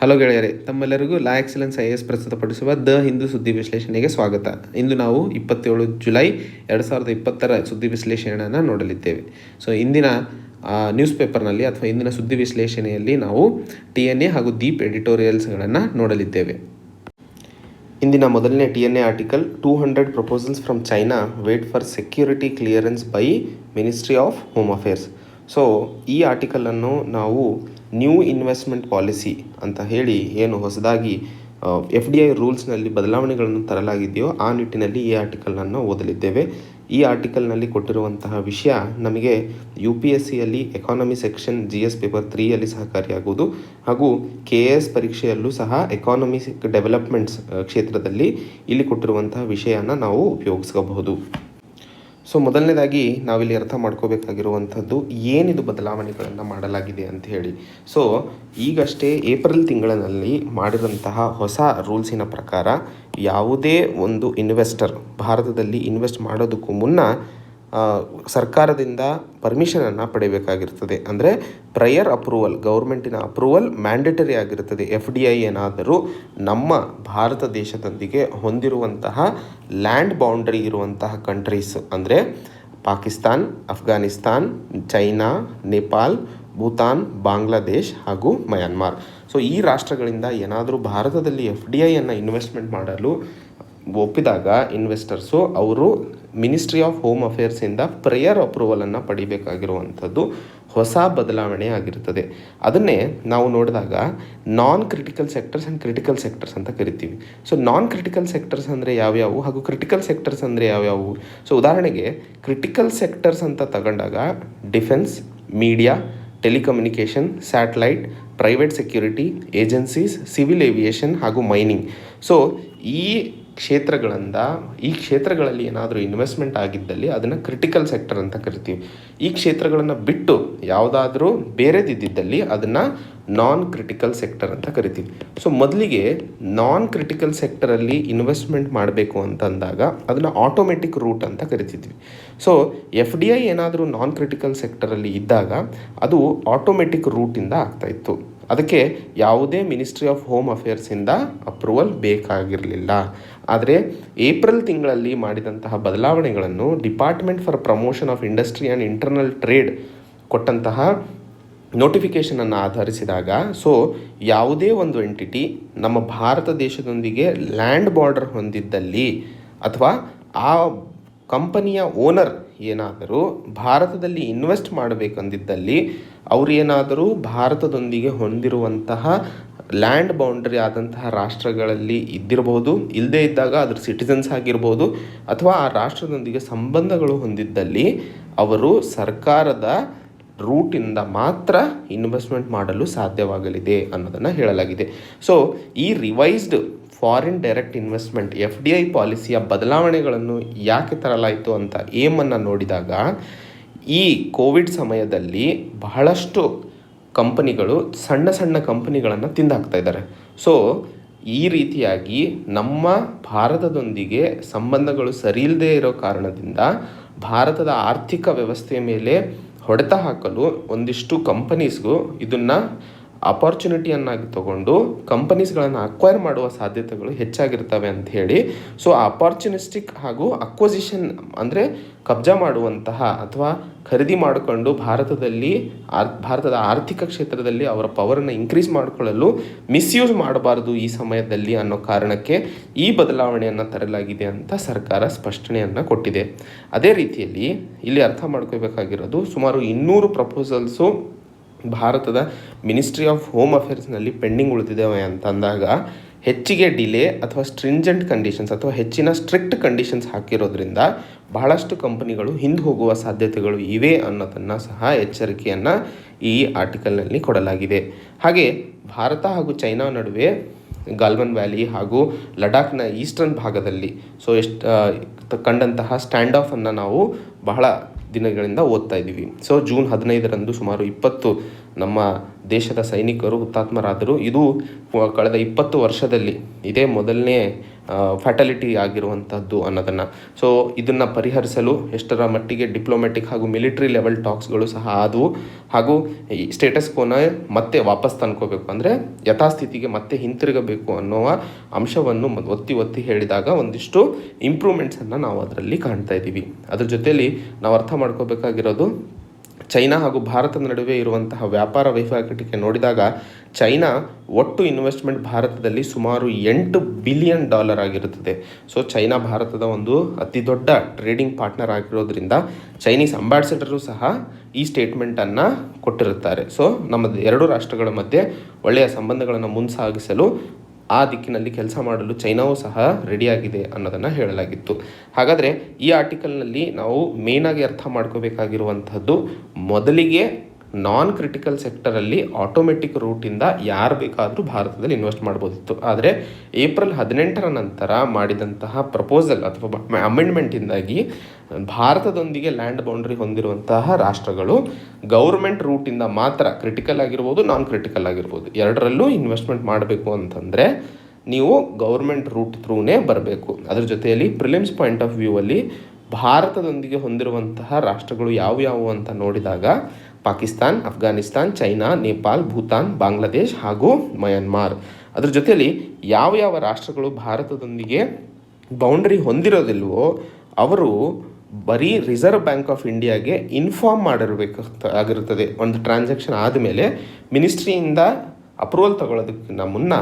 Hello ಗೆಳೆಯರೇ, ತಮ್ಮೆಲ್ಲರಿಗೂ ಲಾ excellence IAS ಪ್ರಸ್ತುತಪಡಿಸುವ ದ ಹಿಂದೂ ಸುದ್ದಿ ವಿಶ್ಲೇಷಣೆಗೆ ಸ್ವಾಗತ. ಇಂದು ನಾವು 27 ಜುಲೈ 2020 ಸುದ್ದಿ ವಿಶ್ಲೇಷಣೆಯನ್ನು ನೋಡಲಿದ್ದೇವೆ. ಇಂದಿನ ನ್ಯೂಸ್ ಪೇಪರ್ನಲ್ಲಿ ಅಥವಾ ಇಂದಿನ ಸುದ್ದಿ ವಿಶ್ಲೇಷಣೆಯಲ್ಲಿ ನಾವು TNA ಹಾಗೂ ದೀಪ್ ಎಡಿಟೋರಿಯಲ್ಸ್ಗಳನ್ನು ನೋಡಲಿದ್ದೇವೆ. ಇಂದಿನ ಮೊದಲನೇ TNA article 200 proposals from China wait for security clearance by Ministry of Home Affairs. ಈ ಆರ್ಟಿಕಲನ್ನು ನಾವು ನ್ಯೂ ಇನ್ವೆಸ್ಟ್ಮೆಂಟ್ ಪಾಲಿಸಿ ಅಂತ ಹೇಳಿ ಏನು ಹೊಸದಾಗಿ FDI ರೂಲ್ಸ್ನಲ್ಲಿ ಬದಲಾವಣೆಗಳನ್ನು ತರಲಾಗಿದೆಯೋ ಆ ನಿಟ್ಟಿನಲ್ಲಿ ಈ ಆರ್ಟಿಕಲನ್ನು ಓದಲಿದ್ದೇವೆ. ಈ ಆರ್ಟಿಕಲ್ನಲ್ಲಿ ಕೊಟ್ಟಿರುವಂತಹ ವಿಷಯ ನಮಗೆ UPSCಯಲ್ಲಿ ಎಕಾನಮಿ ಸೆಕ್ಷನ್ GS ಪೇಪರ್ 3ಯಲ್ಲಿ ಸಹಕಾರಿಯಾಗುವುದು ಹಾಗೂ KS ಪರೀಕ್ಷೆಯಲ್ಲೂ ಸಹ ಎಕಾನಮಿಕ್ ಡೆವಲಪ್ಮೆಂಟ್ಸ್ ಕ್ಷೇತ್ರದಲ್ಲಿ ಇಲ್ಲಿ ಕೊಟ್ಟಿರುವಂತಹ ವಿಷಯನ ನಾವು ಉಪಯೋಗಿಸಬಹುದು. ಮೊದಲನೇದಾಗಿ ನಾವಿಲ್ಲಿ ಅರ್ಥ ಮಾಡ್ಕೋಬೇಕಾಗಿರುವಂಥದ್ದು ಏನಿದು ಬದಲಾವಣೆಗಳನ್ನು ಮಾಡಲಾಗಿದೆ ಅಂತ ಹೇಳಿ. ಈಗಷ್ಟೇ ಏಪ್ರಿಲ್ ತಿಂಗಳಿನಲ್ಲಿ ಮಾಡಿದಂತಹ ಹೊಸ ರೂಲ್ಸಿನ ಪ್ರಕಾರ ಯಾವುದೇ ಒಂದು ಇನ್ವೆಸ್ಟರ್ ಭಾರತದಲ್ಲಿ ಇನ್ವೆಸ್ಟ್ ಮಾಡೋದಕ್ಕೂ ಮುನ್ನ ಸರ್ಕಾರದಿಂದ ಪರ್ಮಿಷನನ್ನು ಪಡೆಯಬೇಕಾಗಿರ್ತದೆ. ಅಂದರೆ ಪ್ರಯರ್ ಅಪ್ರೂವಲ್, ಗೌರ್ಮೆಂಟಿನ ಅಪ್ರೂವಲ್ ಮ್ಯಾಂಡೇಟರಿ ಆಗಿರ್ತದೆ. FDI ಏನಾದರೂ ನಮ್ಮ ಭಾರತ ದೇಶದೊಂದಿಗೆ ಹೊಂದಿರುವಂತಹ ಲ್ಯಾಂಡ್ ಬೌಂಡ್ರಿ ಇರುವಂತಹ ಕಂಟ್ರೀಸ್ ಅಂದರೆ ಪಾಕಿಸ್ತಾನ್, ಅಫ್ಘಾನಿಸ್ತಾನ್, ಚೈನಾ, ನೇಪಾಲ್, ಭೂತಾನ್, ಬಾಂಗ್ಲಾದೇಶ್ ಹಾಗೂ ಮಯನ್ಮಾರ್. ಈ ರಾಷ್ಟ್ರಗಳಿಂದ ಏನಾದರೂ ಭಾರತದಲ್ಲಿ FDIಯನ್ನು ಇನ್ವೆಸ್ಟ್ಮೆಂಟ್ ಮಾಡಲು ಒಪ್ಪಿದಾಗ ಇನ್ವೆಸ್ಟರ್ಸು ಅವರು ಮಿನಿಸ್ಟ್ರಿ ಆಫ್ ಹೋಮ್ ಅಫೇರ್ಸಿಂದ ಪ್ರಯರ್ ಅಪ್ರೂವಲನ್ನು ಪಡಿಬೇಕಾಗಿರುವಂಥದ್ದು ಹೊಸ ಬದಲಾವಣೆ ಆಗಿರ್ತದೆ. ಅದನ್ನೇ ನಾವು ನೋಡಿದಾಗ non critical sectors and critical sectors ಅಂತ ಕರಿತೀವಿ. ನಾನ್ ಕ್ರಿಟಿಕಲ್ ಸೆಕ್ಟರ್ಸ್ ಅಂದರೆ ಯಾವ್ಯಾವು ಹಾಗೂ ಕ್ರಿಟಿಕಲ್ ಸೆಕ್ಟರ್ಸ್ ಅಂದರೆ ಯಾವ್ಯಾವು? ಉದಾಹರಣೆಗೆ ಕ್ರಿಟಿಕಲ್ ಸೆಕ್ಟರ್ಸ್ ಅಂತ ತಗೊಂಡಾಗ defence, media, telecommunication, satellite, private security agencies, civil aviation ಹಾಗೂ ಮೈನಿಂಗ್. ಈ ಕ್ಷೇತ್ರಗಳಲ್ಲಿ ಏನಾದರೂ ಇನ್ವೆಸ್ಟ್ಮೆಂಟ್ ಆಗಿದ್ದಲ್ಲಿ ಅದನ್ನು ಕ್ರಿಟಿಕಲ್ ಸೆಕ್ಟರ್ ಅಂತ ಕರಿತೀವಿ. ಈ ಕ್ಷೇತ್ರಗಳನ್ನು ಬಿಟ್ಟು ಯಾವುದಾದ್ರೂ ಬೇರೆದಿದ್ದಲ್ಲಿ ಅದನ್ನು ನಾನ್ ಕ್ರಿಟಿಕಲ್ ಸೆಕ್ಟರ್ ಅಂತ ಕರಿತೀವಿ. ಮೊದಲಿಗೆ ನಾನ್ ಕ್ರಿಟಿಕಲ್ ಸೆಕ್ಟರಲ್ಲಿ ಇನ್ವೆಸ್ಟ್ಮೆಂಟ್ ಮಾಡಬೇಕು ಅಂತಂದಾಗ ಅದನ್ನು ಆಟೋಮೆಟಿಕ್ ರೂಟ್ ಅಂತ ಕರಿತಿದ್ವಿ. FDI ಏನಾದರೂ ನಾನ್ ಕ್ರಿಟಿಕಲ್ ಸೆಕ್ಟರಲ್ಲಿ ಇದ್ದಾಗ ಅದು ಆಟೋಮೆಟಿಕ್ ರೂಟಿಂದ ಆಗ್ತಾಯಿತ್ತು. ಅದಕ್ಕೆ ಯಾವುದೇ ಮಿನಿಸ್ಟ್ರಿ ಆಫ್ ಹೋಮ್ ಅಫೇರ್ಸಿಂದ ಅಪ್ರೂವಲ್ ಬೇಕಾಗಿರಲಿಲ್ಲ. ಆದರೆ ಏಪ್ರಿಲ್ ತಿಂಗಳಲ್ಲಿ ಮಾಡಿದಂತಹ ಬದಲಾವಣೆಗಳನ್ನು department for promotion of industry and internal trade ಕೊಟ್ಟಂತಹ ನೋಟಿಫಿಕೇಷನನ್ನು ಆಧರಿಸಿದಾಗ ಯಾವುದೇ ಒಂದು ಎಂಟಿಟಿ ನಮ್ಮ ಭಾರತ ದೇಶದೊಂದಿಗೆ ಲ್ಯಾಂಡ್ ಬಾರ್ಡರ್ ಹೊಂದಿದ್ದಲ್ಲಿ ಅಥವಾ ಆ ಕಂಪನಿಯ ಓನರ್ ಏನಾದರೂ ಭಾರತದಲ್ಲಿ ಇನ್ವೆಸ್ಟ್ ಮಾಡಬೇಕಂದಿದ್ದಲ್ಲಿ ಅವರು ಏನಾದರೂ ಭಾರತದೊಂದಿಗೆ ಹೊಂದಿರುವಂತಹ ಲ್ಯಾಂಡ್ ಬೌಂಡ್ರಿ ಆದಂತಹ ರಾಷ್ಟ್ರಗಳಲ್ಲಿ ಇದ್ದಿರಬಹುದು, ಇಲ್ಲದೇ ಇದ್ದಾಗ ಅದ್ರ ಸಿಟಿಸನ್ಸ್ ಆಗಿರ್ಬೋದು, ಅಥವಾ ಆ ರಾಷ್ಟ್ರದೊಂದಿಗೆ ಸಂಬಂಧಗಳು ಹೊಂದಿದ್ದಲ್ಲಿ ಅವರು ಸರ್ಕಾರದ ರೂಟಿಂದ ಮಾತ್ರ ಇನ್ವೆಸ್ಟ್ಮೆಂಟ್ ಮಾಡಲು ಸಾಧ್ಯವಾಗಲಿದೆ ಅನ್ನೋದನ್ನು ಹೇಳಲಾಗಿದೆ. ಈ revised foreign direct investment FDI ಪಾಲಿಸಿಯ ಬದಲಾವಣೆಗಳನ್ನು ಯಾಕೆ ತರಲಾಯಿತು ಅಂತ ಏಮನ್ನು ನೋಡಿದಾಗ ಈ ಕೋವಿಡ್ ಸಮಯದಲ್ಲಿ ಬಹಳಷ್ಟು ಕಂಪನಿಗಳು ಸಣ್ಣ ಸಣ್ಣ ಕಂಪನಿಗಳನ್ನು ತಿಂದಾಕ್ತಾ ಇದ್ದಾರೆ. ಈ ರೀತಿಯಾಗಿ ನಮ್ಮ ಭಾರತದೊಂದಿಗೆ ಸಂಬಂಧಗಳು ಸರಿಯಿಲ್ಲದೆ ಇರೋ ಕಾರಣದಿಂದ ಭಾರತದ ಆರ್ಥಿಕ ವ್ಯವಸ್ಥೆಯ ಮೇಲೆ ಹೊಡೆತ ಹಾಕಲು ಒಂದಿಷ್ಟು ಕಂಪನೀಸ್ಗೂ ಇದನ್ನು ಅಪಾರ್ಚುನಿಟಿಯನ್ನಾಗಿ ತಗೊಂಡು ಕಂಪನೀಸ್ಗಳನ್ನು ಅಕ್ವೈರ್ ಮಾಡುವ ಸಾಧ್ಯತೆಗಳು ಹೆಚ್ಚಾಗಿರ್ತವೆ ಅಂತ ಹೇಳಿ ಅಪಾರ್ಚುನಿಸ್ಟಿಕ್ ಹಾಗೂ ಅಕ್ವಸಿಷನ್ ಅಂದರೆ ಕಬ್ಜಾ ಮಾಡುವಂತಹ ಅಥವಾ ಖರೀದಿ ಮಾಡಿಕೊಂಡು ಭಾರತದ ಆರ್ಥಿಕ ಕ್ಷೇತ್ರದಲ್ಲಿ ಅವರ ಪವರನ್ನು ಇನ್ಕ್ರೀಸ್ ಮಾಡಿಕೊಳ್ಳಲು ಮಿಸ್ಯೂಸ್ ಮಾಡಬಾರ್ದು ಈ ಸಮಯದಲ್ಲಿ ಅನ್ನೋ ಕಾರಣಕ್ಕೆ ಈ ಬದಲಾವಣೆಯನ್ನು ತರಲಾಗಿದೆ ಅಂತ ಸರ್ಕಾರ ಸ್ಪಷ್ಟನೆಯನ್ನು ಕೊಟ್ಟಿದೆ. ಅದೇ ರೀತಿಯಲ್ಲಿ ಇಲ್ಲಿ ಅರ್ಥ ಮಾಡ್ಕೋಬೇಕಾಗಿರೋದು ಸುಮಾರು 200 ಪ್ರಪೋಸಲ್ಸು ಭಾರತದ ಮಿನಿಸ್ಟ್ರಿ ಆಫ್ ಹೋಮ್ ಅಫೇರ್ಸ್ನಲ್ಲಿ ಪೆಂಡಿಂಗ್ ಉಳಿದಿದ್ದಾವೆ ಅಂತಂದಾಗ ಹೆಚ್ಚಿಗೆ ಡಿಲೇ ಅಥವಾ ಸ್ಟ್ರಿಂಜೆಂಟ್ ಕಂಡೀಷನ್ಸ್ ಅಥವಾ ಹೆಚ್ಚಿನ ಸ್ಟ್ರಿಕ್ಟ್ ಕಂಡೀಷನ್ಸ್ ಹಾಕಿರೋದ್ರಿಂದ ಬಹಳಷ್ಟು ಕಂಪನಿಗಳು ಹಿಂದೆ ಹೋಗುವ ಸಾಧ್ಯತೆಗಳು ಇವೆ ಅನ್ನೋದನ್ನು ಸಹ ಎಚ್ಚರಿಕೆಯನ್ನು ಈ ಆರ್ಟಿಕಲ್ನಲ್ಲಿ ಕೊಡಲಾಗಿದೆ. ಹಾಗೆ ಭಾರತ ಹಾಗೂ ಚೈನಾ ನಡುವೆ ಗಾಲ್ವನ್ ವ್ಯಾಲಿ ಹಾಗೂ ಲಡಾಖ್ನ ಈಸ್ಟರ್ನ್ ಭಾಗದಲ್ಲಿ ಕಂಡಂತಹ ಸ್ಟ್ಯಾಂಡ್ ಆಫನ್ನು ನಾವು ಬಹಳ ದಿನಗಳಿಂದ ಓದ್ತಾ ಇದ್ದೀವಿ. ಜೂನ್ 15ರಂದು ಸುಮಾರು 20 ನಮ್ಮ ದೇಶದ ಸೈನಿಕರು ಹುತಾತ್ಮರಾದರು. ಇದು ಕಳೆದ 20 ವರ್ಷದಲ್ಲಿ ಇದೇ ಮೊದಲನೇ ಫ್ಯಾಟಲಿಟಿ ಆಗಿರುವಂಥದ್ದು ಅನ್ನೋದನ್ನು. ಸೊ ಇದನ್ನು ಪರಿಹರಿಸಲು ಎಷ್ಟರ ಮಟ್ಟಿಗೆ ಡಿಪ್ಲೊಮ್ಯಾಟಿಕ್ ಹಾಗೂ ಮಿಲಿಟರಿ ಲೆವೆಲ್ ಟಾಕ್ಸ್ಗಳು ಸಹ ಆದವು. ಹಾಗೂ ಈ ಸ್ಟೇಟಸ್ ಕೋನ ಮತ್ತೆ ವಾಪಸ್ ತಂದ್ಕೋಬೇಕು, ಅಂದರೆ ಯಥಾಸ್ಥಿತಿಗೆ ಮತ್ತೆ ಹಿಂತಿರುಗಬೇಕು ಅನ್ನುವ ಅಂಶವನ್ನು ಒತ್ತಿ ಹೇಳಿದಾಗ ಒಂದಿಷ್ಟು ಇಂಪ್ರೂವ್ಮೆಂಟ್ಸನ್ನು ನಾವು ಅದರಲ್ಲಿ ಕಾಣ್ತಾ ಇದ್ದೀವಿ. ಅದ್ರ ಜೊತೆಯಲ್ಲಿ ನಾವು ಅರ್ಥ ಮಾಡ್ಕೋಬೇಕಾಗಿರೋದು, ಚೈನಾ ಹಾಗೂ ಭಾರತದ ನಡುವೆ ಇರುವಂತಹ ವ್ಯಾಪಾರ ವಹಿವಾಟಿಕೆ ನೋಡಿದಾಗ ಚೈನಾ ಒಟ್ಟು ಇನ್ವೆಸ್ಟ್ಮೆಂಟ್ ಭಾರತದಲ್ಲಿ ಸುಮಾರು $8 ಬಿಲಿಯನ್ ಆಗಿರುತ್ತದೆ. ಸೊ ಚೈನಾ ಭಾರತದ ಒಂದು ಅತಿ ದೊಡ್ಡ ಟ್ರೇಡಿಂಗ್ ಪಾರ್ಟ್ನರ್ ಆಗಿರೋದ್ರಿಂದ ಚೈನೀಸ್ ಅಂಬಾಸಿಡರು ಸಹ ಈ ಸ್ಟೇಟ್ಮೆಂಟನ್ನು ಕೊಟ್ಟಿರುತ್ತಾರೆ. ಸೊ ನಮ್ಮ ಎರಡು ರಾಷ್ಟ್ರಗಳ ಮಧ್ಯೆ ಒಳ್ಳೆಯ ಸಂಬಂಧಗಳನ್ನು ಮುಂಸಾಗಿಸಲು ಆ ದಿಕ್ಕಿನಲ್ಲಿ ಕೆಲಸ ಮಾಡಲು ಚೈನಾವೂ ಸಹ ರೆಡಿಯಾಗಿದೆ ಅನ್ನೋದನ್ನು ಹೇಳಲಾಗಿತ್ತು. ಹಾಗಾದರೆ ಈ ಆರ್ಟಿಕಲ್ನಲ್ಲಿ ನಾವು ಮೇಯ್ನಾಗಿ ಅರ್ಥ ಮಾಡ್ಕೋಬೇಕಾಗಿರುವಂಥದ್ದು, ಮೊದಲಿಗೆ ನಾನ್ ಕ್ರಿಟಿಕಲ್ ಸೆಕ್ಟರಲ್ಲಿ ಆಟೋಮೆಟಿಕ್ ರೂಟಿಂದ ಯಾರು ಬೇಕಾದರೂ ಭಾರತದಲ್ಲಿ ಇನ್ವೆಸ್ಟ್ ಮಾಡ್ಬೋದಿತ್ತು. ಆದರೆ ಏಪ್ರಿಲ್ 18ರ ನಂತರ ಮಾಡಿದಂತಹ ಪ್ರಪೋಸಲ್ ಅಥವಾ ಅಮೆಂಡ್ಮೆಂಟಿಂದಾಗಿ ಭಾರತದೊಂದಿಗೆ ಲ್ಯಾಂಡ್ ಬೌಂಡ್ರಿ ಹೊಂದಿರುವಂತಹ ರಾಷ್ಟ್ರಗಳು ಗೌರ್ಮೆಂಟ್ ರೂಟಿಂದ ಮಾತ್ರ, ಕ್ರಿಟಿಕಲ್ ಆಗಿರ್ಬೋದು ನಾನ್ ಕ್ರಿಟಿಕಲ್ ಆಗಿರ್ಬೋದು, ಎರಡರಲ್ಲೂ ಇನ್ವೆಸ್ಟ್ಮೆಂಟ್ ಮಾಡಬೇಕು ಅಂತಂದರೆ ನೀವು ಗೌರ್ಮೆಂಟ್ ರೂಟ್ ಥ್ರೂನೇ ಬರಬೇಕು. ಅದರ ಜೊತೆಯಲ್ಲಿ ಪ್ರಿಲಿಮ್ಸ್ ಪಾಯಿಂಟ್ ಆಫ್ ವ್ಯೂ ಅಲ್ಲಿ ಭಾರತದೊಂದಿಗೆ ಹೊಂದಿರುವಂತಹ ರಾಷ್ಟ್ರಗಳು ಯಾವುಯಾವು ಅಂತ ನೋಡಿದಾಗ ಪಾಕಿಸ್ತಾನ್, ಅಫ್ಘಾನಿಸ್ತಾನ್, ಚೈನಾ, ನೇಪಾಲ್, ಭೂತಾನ್, ಬಾಂಗ್ಲಾದೇಶ್ ಹಾಗೂ ಮಯನ್ಮಾರ್. ಅದ್ರ ಜೊತೆಯಲ್ಲಿ ಯಾವ ರಾಷ್ಟ್ರಗಳು ಭಾರತದೊಂದಿಗೆ ಬೌಂಡ್ರಿ ಹೊಂದಿರೋದಿಲ್ವೋ ಅವರು ಬರೀ ರಿಸರ್ವ್ ಬ್ಯಾಂಕ್ ಆಫ್ ಇಂಡಿಯಾಗೆ ಇನ್ಫಾರ್ಮ್ ಆಗಿರುತ್ತದೆ. ಒಂದು ಟ್ರಾನ್ಸಾಕ್ಷನ್ ಆದಮೇಲೆ ಮಿನಿಸ್ಟ್ರಿಯಿಂದ ಅಪ್ರೂವಲ್ ತಗೊಳ್ಳೋದಕ್ಕಿಂತ ಮುನ್ನ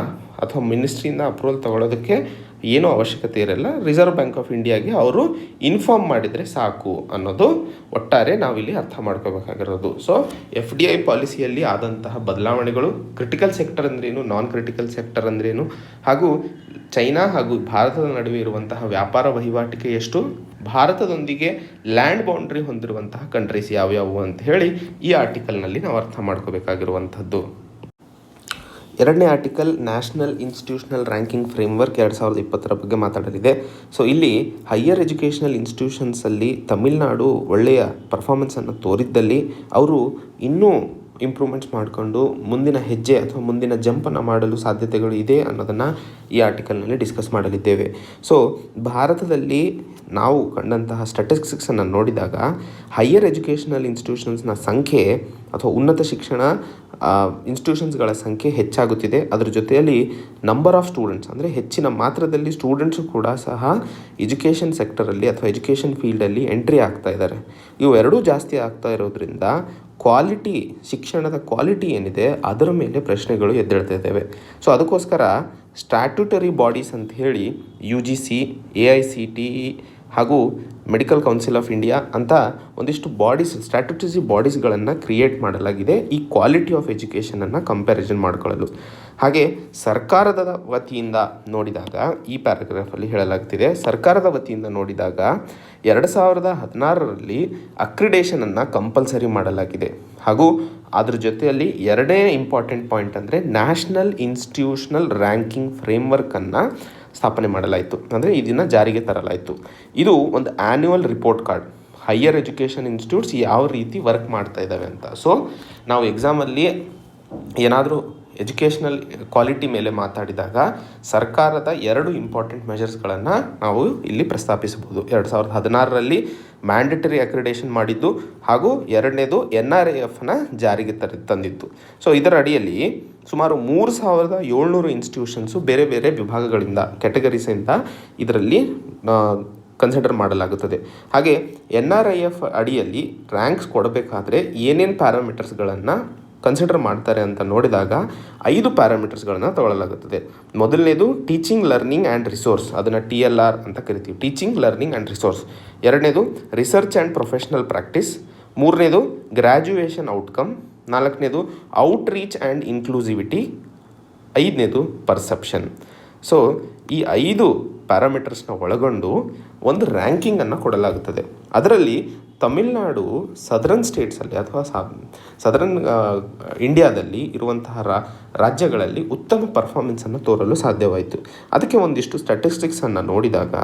ಅಥವಾ ಮಿನಿಸ್ಟ್ರಿಯಿಂದ ಅಪ್ರೂವಲ್ ತಗೊಳ್ಳೋದಕ್ಕೆ ಏನೂ ಅವಶ್ಯಕತೆ ಇರಲ್ಲ. ರಿಸರ್ವ್ ಬ್ಯಾಂಕ್ ಆಫ್ ಇಂಡಿಯಾಗೆ ಅವರು ಇನ್ಫಾರ್ಮ್ ಮಾಡಿದರೆ ಸಾಕು ಅನ್ನೋದು ಒಟ್ಟಾರೆ ನಾವಿಲ್ಲಿ ಅರ್ಥ ಮಾಡ್ಕೋಬೇಕಾಗಿರೋದು. ಸೊ FDI ಪಾಲಿಸಿಯಲ್ಲಿ ಆದಂತಹ ಬದಲಾವಣೆಗಳು, ಕ್ರಿಟಿಕಲ್ ಸೆಕ್ಟರ್ ಅಂದ್ರೇನು, ನಾನ್ ಕ್ರಿಟಿಕಲ್ ಸೆಕ್ಟರ್ ಅಂದ್ರೇನು, ಹಾಗೂ ಚೈನಾ ಹಾಗೂ ಭಾರತದ ನಡುವೆ ಇರುವಂತಹ ವ್ಯಾಪಾರ ವಹಿವಾಟಿಕೆ ಎಷ್ಟು, ಭಾರತದೊಂದಿಗೆ ಲ್ಯಾಂಡ್ ಬೌಂಡ್ರಿ ಹೊಂದಿರುವಂತಹ ಕಂಟ್ರೀಸ್ ಯಾವ್ಯಾವು ಅಂತ ಹೇಳಿ ಈ ಆರ್ಟಿಕಲ್ನಲ್ಲಿ ನಾವು ಅರ್ಥ ಮಾಡ್ಕೋಬೇಕಾಗಿರುವಂಥದ್ದು. ಎರಡನೇ article national institutional ranking framework 2020 ಬಗ್ಗೆ ಮಾತಾಡಲಿದೆ. ಸೊ ಇಲ್ಲಿ ಹೈಯರ್ ಎಜುಕೇಷನಲ್ ಇನ್ಸ್ಟಿಟ್ಯೂಷನ್ಸಲ್ಲಿ ತಮಿಳುನಾಡು ಒಳ್ಳೆಯ ಪರ್ಫಾರ್ಮೆನ್ಸನ್ನು ತೋರಿದ್ದಲ್ಲಿ ಅವರು ಇನ್ನೂ ಇಂಪ್ರೂವ್ಮೆಂಟ್ಸ್ ಮಾಡಿಕೊಂಡು ಮುಂದಿನ ಹೆಜ್ಜೆ ಅಥವಾ ಮುಂದಿನ ಜಂಪನ್ನು ಮಾಡಲು ಸಾಧ್ಯತೆಗಳು ಇದೆ ಅನ್ನೋದನ್ನು ಈ ಆರ್ಟಿಕಲ್ನಲ್ಲಿ ಡಿಸ್ಕಸ್ ಮಾಡಲಿದ್ದೇವೆ. ಸೊ ಭಾರತದಲ್ಲಿ ನಾವು ಕಂಡಂತಹ ಸ್ಟ್ಯಾಟಿಸ್ಟಿಕ್ಸನ್ನು ನೋಡಿದಾಗ ಹೈಯರ್ ಎಜುಕೇಷನಲ್ ಇನ್ಸ್ಟಿಟ್ಯೂಷನ್ಸ್ನ ಸಂಖ್ಯೆ ಅಥವಾ ಉನ್ನತ ಶಿಕ್ಷಣ ಇನ್ಸ್ಟಿಟ್ಯೂಷನ್ಸ್ಗಳ ಸಂಖ್ಯೆ ಹೆಚ್ಚಾಗುತ್ತಿದೆ. ಅದರ ಜೊತೆಯಲ್ಲಿ ನಂಬರ್ ಆಫ್ ಸ್ಟೂಡೆಂಟ್ಸ್, ಅಂದರೆ ಹೆಚ್ಚಿನ ಮಾತ್ರದಲ್ಲಿ ಸ್ಟೂಡೆಂಟ್ಸು ಕೂಡ ಸಹ ಎಜುಕೇಷನ್ ಸೆಕ್ಟರಲ್ಲಿ ಅಥವಾ ಎಜುಕೇಷನ್ ಫೀಲ್ಡಲ್ಲಿ ಎಂಟ್ರಿ ಆಗ್ತಾ ಇದ್ದಾರೆ. ಇವು ಎರಡೂ ಜಾಸ್ತಿ ಆಗ್ತಾ ಇರೋದ್ರಿಂದ ಕ್ವಾಲಿಟಿ, ಶಿಕ್ಷಣದ ಕ್ವಾಲಿಟಿ ಏನಿದೆ ಅದರ ಮೇಲೆ ಪ್ರಶ್ನೆಗಳು ಎದ್ದೇಳ್ತಾ ಇದ್ದಾವೆ. ಸೊ ಅದಕ್ಕೋಸ್ಕರ ಸ್ಟ್ಯಾಟ್ಯೂಟರಿ ಬಾಡೀಸ್ ಅಂತ ಹೇಳಿ UGC, AICTE ಹಾಗೂ ಮೆಡಿಕಲ್ ಕೌನ್ಸಿಲ್ ಆಫ್ ಇಂಡಿಯಾ ಅಂತ ಒಂದಿಷ್ಟು ಬಾಡೀಸ್, ಸ್ಟ್ಯಾಟ್ಯೂಟರಿ ಬಾಡೀಸ್ಗಳನ್ನು ಕ್ರಿಯೇಟ್ ಮಾಡಲಾಗಿದೆ ಈ ಕ್ವಾಲಿಟಿ ಆಫ್ ಎಜುಕೇಷನನ್ನು ಕಂಪ್ಯಾರಿಸನ್ ಮಾಡಿಕೊಳ್ಳಲು. ಹಾಗೆ ಸರ್ಕಾರದ ವತಿಯಿಂದ ನೋಡಿದಾಗ ಈ ಪ್ಯಾರಾಗ್ರಾಫಲ್ಲಿ ಹೇಳಲಾಗ್ತಿದೆ, ಸರ್ಕಾರದ ವತಿಯಿಂದ ನೋಡಿದಾಗ 2016ರಲ್ಲಿ ಅಕ್ರಿಡೇಷನನ್ನು ಕಂಪಲ್ಸರಿ ಮಾಡಲಾಗಿದೆ. ಹಾಗೂ ಅದ್ರ ಜೊತೆಯಲ್ಲಿ ಎರಡನೇ ಇಂಪಾರ್ಟೆಂಟ್ ಪಾಯಿಂಟ್ ಅಂದರೆ ನ್ಯಾಷನಲ್ ಇನ್ಸ್ಟಿಟ್ಯೂಷನಲ್ ರ್ಯಾಂಕಿಂಗ್ ಫ್ರೇಮ್ವರ್ಕನ್ನು ಸ್ಥಾಪನೆ ಮಾಡಲಾಯಿತು, ಅಂದರೆ ಇದನ್ನು ಜಾರಿಗೆ ತರಲಾಯಿತು. ಇದು ಒಂದು annual report card, higher education institutes ಯಾವ ರೀತಿ ವರ್ಕ್ ಮಾಡ್ತಾ ಇದ್ದಾವೆ ಅಂತ. ಸೊ ನಾವು ಎಕ್ಸಾಮಲ್ಲಿ ಏನಾದರೂ ಎಜುಕೇಷನಲ್ ಕ್ವಾಲಿಟಿ ಮೇಲೆ ಮಾತಾಡಿದಾಗ ಸರ್ಕಾರದ ಎರಡು ಇಂಪಾರ್ಟೆಂಟ್ ಮೆಜರ್ಸ್ಗಳನ್ನು ನಾವು ಇಲ್ಲಿ ಪ್ರಸ್ತಾಪಿಸಬಹುದು. 2016ರಲ್ಲಿ ಮ್ಯಾಂಡೇಟರಿ ಅಕ್ರಿಡೇಷನ್ ಮಾಡಿದ್ದು ಹಾಗೂ ಎರಡನೇದು NRAFನ ಜಾರಿಗೆ ತಂದಿತ್ತು. ಸೊ ಇದರ ಅಡಿಯಲ್ಲಿ ಸುಮಾರು 3700 ಇನ್ಸ್ಟಿಟ್ಯೂಷನ್ಸು ಬೇರೆ ಬೇರೆ ವಿಭಾಗಗಳಿಂದ, ಕ್ಯಾಟಗರೀಸಿಂದ ಇದರಲ್ಲಿ ಕನ್ಸಿಡರ್ ಮಾಡಲಾಗುತ್ತದೆ. ಹಾಗೆ NRIF ಅಡಿಯಲ್ಲಿ ರ್ಯಾಂಕ್ಸ್ ಕೊಡಬೇಕಾದ್ರೆ ಏನೇನು ಪ್ಯಾರಾಮೀಟರ್ಸ್ಗಳನ್ನು ಕನ್ಸಿಡರ್ ಮಾಡ್ತಾರೆ ಅಂತ ನೋಡಿದಾಗ 5 ಪ್ಯಾರಾಮೀಟರ್ಸ್ಗಳನ್ನು ತಗೊಳ್ಳಲಾಗುತ್ತದೆ. ಮೊದಲನೇದು ಟೀಚಿಂಗ್, ಲರ್ನಿಂಗ್ ಆ್ಯಂಡ್ ರಿಸೋರ್ಸ್, ಅದನ್ನು TLR ಅಂತ ಕರಿತೀವಿ, ಟೀಚಿಂಗ್, ಲರ್ನಿಂಗ್ ಆ್ಯಂಡ್ ರಿಸೋರ್ಸ್. ಎರಡನೇದು ರಿಸರ್ಚ್ ಆ್ಯಂಡ್ ಪ್ರೊಫೆಷ್ನಲ್ ಪ್ರಾಕ್ಟೀಸ್. ಮೂರನೇದು ಗ್ರ್ಯಾಜುಯೇಷನ್ ಔಟ್ಕಮ್. ನಾಲ್ಕನೇದು ಔಟ್ರೀಚ್ ಆ್ಯಂಡ್ ಇನ್ಕ್ಲೂಸಿವಿಟಿ. ಐದನೇದು ಪರ್ಸೆಪ್ಷನ್. ಸೊ ಈ 5 ಪ್ಯಾರಾಮೀಟರ್ಸ್ನ ಒಳಗೊಂಡು ಒಂದು ರ್ಯಾಂಕಿಂಗನ್ನು ಕೊಡಲಾಗುತ್ತದೆ. ಅದರಲ್ಲಿ ತಮಿಳುನಾಡು ಸದರನ್ ಸ್ಟೇಟ್ಸಲ್ಲಿ ಅಥವಾ ಸದರನ್ ಇಂಡಿಯಾದಲ್ಲಿ ಇರುವಂತಹ ರಾಜ್ಯಗಳಲ್ಲಿ ಉತ್ತಮ ಪರ್ಫಾರ್ಮೆನ್ಸನ್ನು ತೋರಲು ಸಾಧ್ಯವಾಯಿತು. ಅದಕ್ಕೆ ಒಂದಿಷ್ಟು ಸ್ಟ್ಯಾಟಿಸ್ಟಿಕ್ಸನ್ನು ನೋಡಿದಾಗ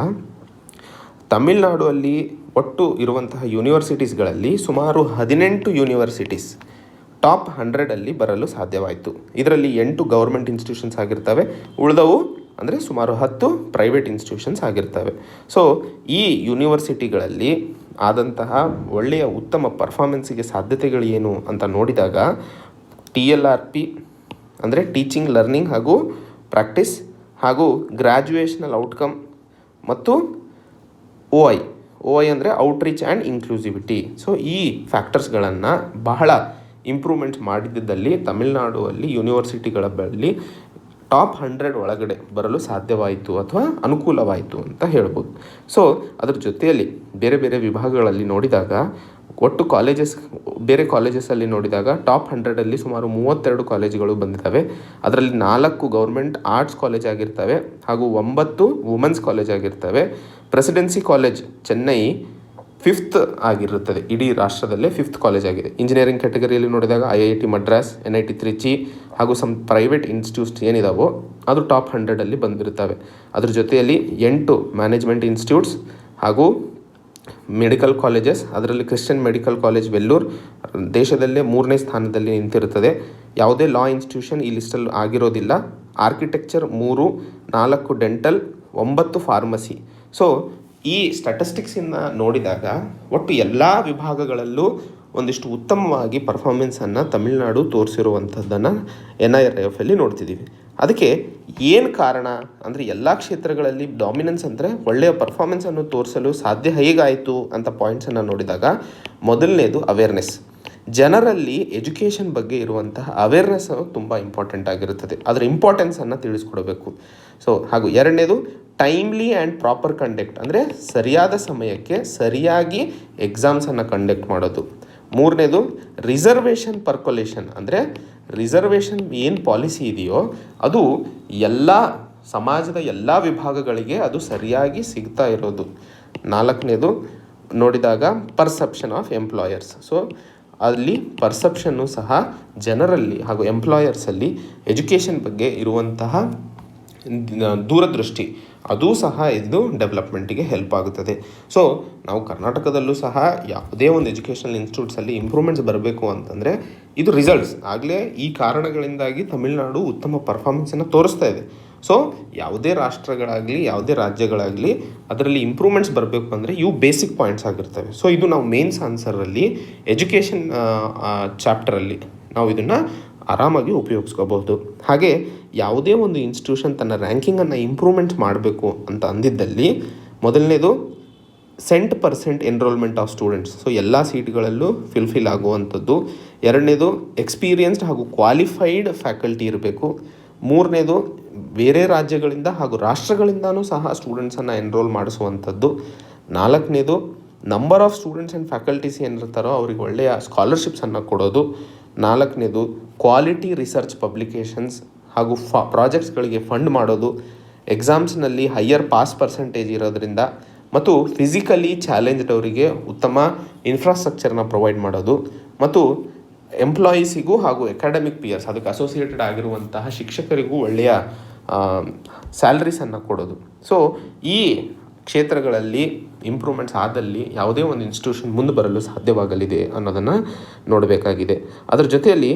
ತಮಿಳುನಾಡು ಅಲ್ಲಿ ಒಟ್ಟು ಇರುವಂತಹ ಯೂನಿವರ್ಸಿಟೀಸ್ಗಳಲ್ಲಿ ಸುಮಾರು 18 ಯೂನಿವರ್ಸಿಟೀಸ್ ಟಾಪ್ 100 ಬರಲು ಸಾಧ್ಯವಾಯಿತು. ಇದರಲ್ಲಿ 8 ಗೌರ್ಮೆಂಟ್ ಇನ್ಸ್ಟಿಟ್ಯೂಷನ್ಸ್ ಆಗಿರ್ತವೆ, ಉಳಿದವು ಅಂದರೆ ಸುಮಾರು 10 ಪ್ರೈವೇಟ್ ಇನ್ಸ್ಟಿಟ್ಯೂಷನ್ಸ್ ಆಗಿರ್ತವೆ. ಸೊ ಈ ಯೂನಿವರ್ಸಿಟಿಗಳಲ್ಲಿ ಆದಂತಹ ಒಳ್ಳೆಯ ಉತ್ತಮ ಪರ್ಫಾರ್ಮೆನ್ಸಿಗೆ ಸಾಧ್ಯತೆಗಳು ಏನು ಅಂತ ನೋಡಿದಾಗ TLRP ಅಂದರೆ ಟೀಚಿಂಗ್ ಲರ್ನಿಂಗ್ ಹಾಗೂ ಪ್ರಾಕ್ಟೀಸ್, ಹಾಗೂ ಗ್ರ್ಯಾಜುಯೇಷನಲ್ ಔಟ್ಕಮ್, ಮತ್ತು OI ಅಂದರೆ ಔಟ್ರೀಚ್ ಆ್ಯಂಡ್ ಇನ್ಕ್ಲೂಸಿವಿಟಿ. ಸೊ ಈ ಫ್ಯಾಕ್ಟರ್ಸ್ಗಳನ್ನು ಬಹಳ ಇಂಪ್ರೂವ್ಮೆಂಟ್ ಮಾಡಿದ್ದಲ್ಲಿ ತಮಿಳುನಾಡುವಲ್ಲಿ ಯೂನಿವರ್ಸಿಟಿಗಳ ಬಳಿ ಟಾಪ್ 100 ಒಳಗಡೆ ಬರಲು ಸಾಧ್ಯವಾಯಿತು ಅಥವಾ ಅನುಕೂಲವಾಯಿತು ಅಂತ ಹೇಳ್ಬೋದು. ಸೊ ಅದ್ರ ಜೊತೆಯಲ್ಲಿ ಬೇರೆ ಬೇರೆ ವಿಭಾಗಗಳಲ್ಲಿ ನೋಡಿದಾಗ ಒಟ್ಟು ಬೇರೆ ಕಾಲೇಜಸಲ್ಲಿ ನೋಡಿದಾಗ ಟಾಪ್ 100ಅಲ್ಲಿ ಸುಮಾರು 32 ಕಾಲೇಜುಗಳು ಬಂದಿದ್ದಾವೆ. ಅದರಲ್ಲಿ 4 ಗೌರ್ಮೆಂಟ್ ಆರ್ಟ್ಸ್ ಕಾಲೇಜ್ ಆಗಿರ್ತವೆ ಹಾಗೂ 9 ವುಮೆನ್ಸ್ ಕಾಲೇಜ್ ಆಗಿರ್ತವೆ. ಪ್ರೆಸಿಡೆನ್ಸಿ ಕಾಲೇಜ್ ಚೆನ್ನೈ 5th ಆಗಿರುತ್ತದೆ, ಇಡೀ ರಾಷ್ಟ್ರದಲ್ಲೇ 5th ಕಾಲೇಜ್ ಆಗಿದೆ. ಇಂಜಿನಿಯರಿಂಗ್ ಕ್ಯಾಟಗರಿಯಲ್ಲಿ ನೋಡಿದಾಗ IIT ಮಡ್ರಾಸ್, NIT ತ್ರಿಚಿ ಹಾಗೂ ಸಮ್ ಪ್ರೈವೇಟ್ ಇನ್ಸ್ಟಿಟ್ಯೂಟ್ಸ್ ಏನಿದಾವೋ ಅದು ಟಾಪ್ 100ಅಲ್ಲಿ ಬಂದಿರ್ತವೆ. ಅದ್ರ ಜೊತೆಯಲ್ಲಿ 8 ಮ್ಯಾನೇಜ್ಮೆಂಟ್ ಇನ್ಸ್ಟಿಟ್ಯೂಟ್ಸ್ ಹಾಗೂ ಮೆಡಿಕಲ್ ಕಾಲೇಜಸ್, ಅದರಲ್ಲಿ ಕ್ರಿಶ್ಚಿಯನ್ ಮೆಡಿಕಲ್ ಕಾಲೇಜ್ ವೆಲ್ಲೂರ್ ದೇಶದಲ್ಲೇ 3ನೇ ಸ್ಥಾನದಲ್ಲಿ ನಿಂತಿರುತ್ತದೆ. ಯಾವುದೇ ಲಾ ಇನ್ಸ್ಟಿಟ್ಯೂಷನ್ ಈ ಲಿಸ್ಟಲ್ಲಿ ಆಗಿರೋದಿಲ್ಲ. Architecture 3, 4 dental, 9 pharmacy. ಸೊ ಈ ಸ್ಟ್ಯಾಟಿಸ್ಟಿಕ್ಸಿಂದ ನೋಡಿದಾಗ ಒಟ್ಟು ಎಲ್ಲ ವಿಭಾಗಗಳಲ್ಲೂ ಒಂದಿಷ್ಟು ಉತ್ತಮವಾಗಿ ಪರ್ಫಾರ್ಮೆನ್ಸನ್ನು ತಮಿಳುನಾಡು ತೋರಿಸಿರುವಂಥದ್ದನ್ನು NIRFಲ್ಲಿ ನೋಡ್ತಿದ್ದೀವಿ. ಅದಕ್ಕೆ ಏನು ಕಾರಣ ಅಂದರೆ ಎಲ್ಲ ಕ್ಷೇತ್ರಗಳಲ್ಲಿ ಡಾಮಿನೆನ್ಸ್ ಅಂದರೆ ಒಳ್ಳೆಯ ಪರ್ಫಾರ್ಮೆನ್ಸನ್ನು ತೋರಿಸಲು ಸಾಧ್ಯ ಹೇಗಾಯಿತು ಅಂತ ಪಾಯಿಂಟ್ಸನ್ನು ನೋಡಿದಾಗ ಮೊದಲನೇದು ಅವೇರ್ನೆಸ್. ಜನರಲ್ಲಿ ಎಜುಕೇಷನ್ ಬಗ್ಗೆ ಇರುವಂತಹ ಅವೇರ್ನೆಸ್ ತುಂಬ ಇಂಪಾರ್ಟೆಂಟ್ ಆಗಿರುತ್ತದೆ. ಅದರ ಇಂಪಾರ್ಟೆನ್ಸನ್ನು ತಿಳಿಸ್ಕೊಡಬೇಕು. ಸೊ ಹಾಗೂ ಎರಡನೇದು ಟೈಮ್ಲಿ ಆ್ಯಂಡ್ ಪ್ರಾಪರ್ ಕಂಡಕ್ಟ್ ಅಂದರೆ ಸರಿಯಾದ ಸಮಯಕ್ಕೆ ಸರಿಯಾಗಿ ಎಕ್ಸಾಮ್ಸನ್ನು ಕಂಡಕ್ಟ್ ಮಾಡೋದು. ಮೂರನೇದು ರಿಸರ್ವೇಷನ್ ಪರ್ಕೊಲೇಷನ್ ಅಂದರೆ ರಿಸರ್ವೇಷನ್ ಏನು ಪಾಲಿಸಿ ಇದೆಯೋ ಅದು ಎಲ್ಲ ಸಮಾಜದ ಎಲ್ಲ ವಿಭಾಗಗಳಿಗೆ ಅದು ಸರಿಯಾಗಿ ಸಿಗ್ತಾ ಇರೋದು. ನಾಲ್ಕನೇದು ನೋಡಿದಾಗ ಪರ್ಸೆಪ್ಷನ್ ಆಫ್ ಎಂಪ್ಲಾಯರ್ಸ್. ಸೊ ಅಲ್ಲಿ ಪರ್ಸೆಪ್ಷನ್ನು ಸಹ ಜನರಲ್ಲಿ ಹಾಗೂ ಎಂಪ್ಲಾಯರ್ಸಲ್ಲಿ ಎಜುಕೇಷನ್ ಬಗ್ಗೆ ಇರುವಂತಹ ದೂರದೃಷ್ಟಿ ಅದೂ ಸಹ ಇದು ಡೆವಲಪ್ಮೆಂಟಿಗೆ ಹೆಲ್ಪ್ ಆಗುತ್ತದೆ. ಸೊ ನಾವು ಕರ್ನಾಟಕದಲ್ಲೂ ಸಹ ಯಾವುದೇ ಒಂದು ಎಜುಕೇಷನಲ್ ಇನ್ಸ್ಟಿಟ್ಯೂಟ್ಸಲ್ಲಿ ಇಂಪ್ರೂವ್ಮೆಂಟ್ಸ್ ಬರಬೇಕು ಅಂತಂದರೆ ಇದು ರಿಸಲ್ಟ್ಸ್ ಆಗಲೇ ಈ ಕಾರಣಗಳಿಂದಾಗಿ ತಮಿಳುನಾಡು ಉತ್ತಮ ಪರ್ಫಾರ್ಮೆನ್ಸನ್ನು ತೋರಿಸ್ತಾ ಇದೆ. ಸೊ ಯಾವುದೇ ರಾಷ್ಟ್ರಗಳಾಗಲಿ ಯಾವುದೇ ರಾಜ್ಯಗಳಾಗಲಿ ಅದರಲ್ಲಿ ಇಂಪ್ರೂವ್ಮೆಂಟ್ಸ್ ಬರಬೇಕು ಅಂದರೆ ಇವು ಬೇಸಿಕ್ ಪಾಯಿಂಟ್ಸ್ ಆಗಿರ್ತವೆ. ಸೊ ಇದು ನಾವು ಮೇನ್ಸ್ ಆನ್ಸರಲ್ಲಿ ಎಜುಕೇಷನ್ ಚಾಪ್ಟರಲ್ಲಿ ನಾವು ಇದನ್ನು ಆರಾಮಾಗಿ ಉಪಯೋಗಿಸ್ಕೋಬಹುದು. ಹಾಗೆ ಯಾವುದೇ ಒಂದು ಇನ್ಸ್ಟಿಟ್ಯೂಷನ್ ತನ್ನ ರ್ಯಾಂಕಿಂಗನ್ನು ಇಂಪ್ರೂವ್ಮೆಂಟ್ ಮಾಡಬೇಕು ಅಂತ ಅಂದಿದ್ದಲ್ಲಿ ಮೊದಲನೇದು % ಎನ್ರೋಲ್ಮೆಂಟ್ ಆಫ್ ಸ್ಟೂಡೆಂಟ್ಸ್. ಸೊ ಎಲ್ಲ ಸೀಟ್ಗಳಲ್ಲೂ ಫಿಲ್ ಆಗುವಂಥದ್ದು. ಎರಡನೇದು ಎಕ್ಸ್ಪೀರಿಯನ್ಸ್ಡ್ ಹಾಗೂ ಕ್ವಾಲಿಫೈಡ್ ಫ್ಯಾಕಲ್ಟಿ ಇರಬೇಕು. ಮೂರನೇದು ಬೇರೆ ರಾಜ್ಯಗಳಿಂದ ಹಾಗೂ ರಾಷ್ಟ್ರಗಳಿಂದನೂ ಸಹ ಸ್ಟೂಡೆಂಟ್ಸನ್ನು ಎನ್ರೋಲ್ ಮಾಡಿಸುವಂಥದ್ದು. ನಾಲ್ಕನೇದು number of students and faculties ಏನಿರ್ತಾರೋ ಅವ್ರಿಗೆ ಒಳ್ಳೆಯ ಸ್ಕಾಲರ್ಶಿಪ್ಸನ್ನು ಕೊಡೋದು. ನಾಲ್ಕನೇದು ಕ್ವಾಲಿಟಿ ರಿಸರ್ಚ್ ಪಬ್ಲಿಕೇಷನ್ಸ್ ಹಾಗೂ ಪ್ರಾಜೆಕ್ಟ್ಸ್ಗಳಿಗೆ ಫಂಡ್ ಮಾಡೋದು. ಎಕ್ಸಾಮ್ಸ್ನಲ್ಲಿ ಹೈಯರ್ ಪಾಸ್ ಪರ್ಸೆಂಟೇಜ್ ಇರೋದ್ರಿಂದ ಮತ್ತು ಫಿಸಿಕಲಿ ಚಾಲೆಂಜ್ಡ್ ಅವರಿಗೆ ಉತ್ತಮ ಇನ್ಫ್ರಾಸ್ಟ್ರಕ್ಚರ್ನ ಪ್ರೊವೈಡ್ ಮಾಡೋದು. ಮತ್ತು ಎಂಪ್ಲಾಯೀಸಿಗೂ ಹಾಗೂ ಅಕಾಡೆಮಿಕ್ ಪಿಯರ್ಸ್ ಅದಕ್ಕೆ ಅಸೋಸಿಯೇಟೆಡ್ ಆಗಿರುವಂತಹ ಶಿಕ್ಷಕರಿಗೂ ಒಳ್ಳೆಯ ಸ್ಯಾಲ್ರೀಸನ್ನು ಕೊಡೋದು. ಸೊ ಈ ಕ್ಷೇತ್ರಗಳಲ್ಲಿ ಇಂಪ್ರೂವ್ಮೆಂಟ್ಸ್ ಆದಲ್ಲಿ ಯಾವುದೇ ಒಂದು ಇನ್ಸ್ಟಿಟ್ಯೂಷನ್ ಮುಂದೆ ಬರಲು ಸಾಧ್ಯವಾಗಲಿದೆ ಅನ್ನೋದನ್ನು ನೋಡಬೇಕಾಗಿದೆ. ಅದರ ಜೊತೆಯಲ್ಲಿ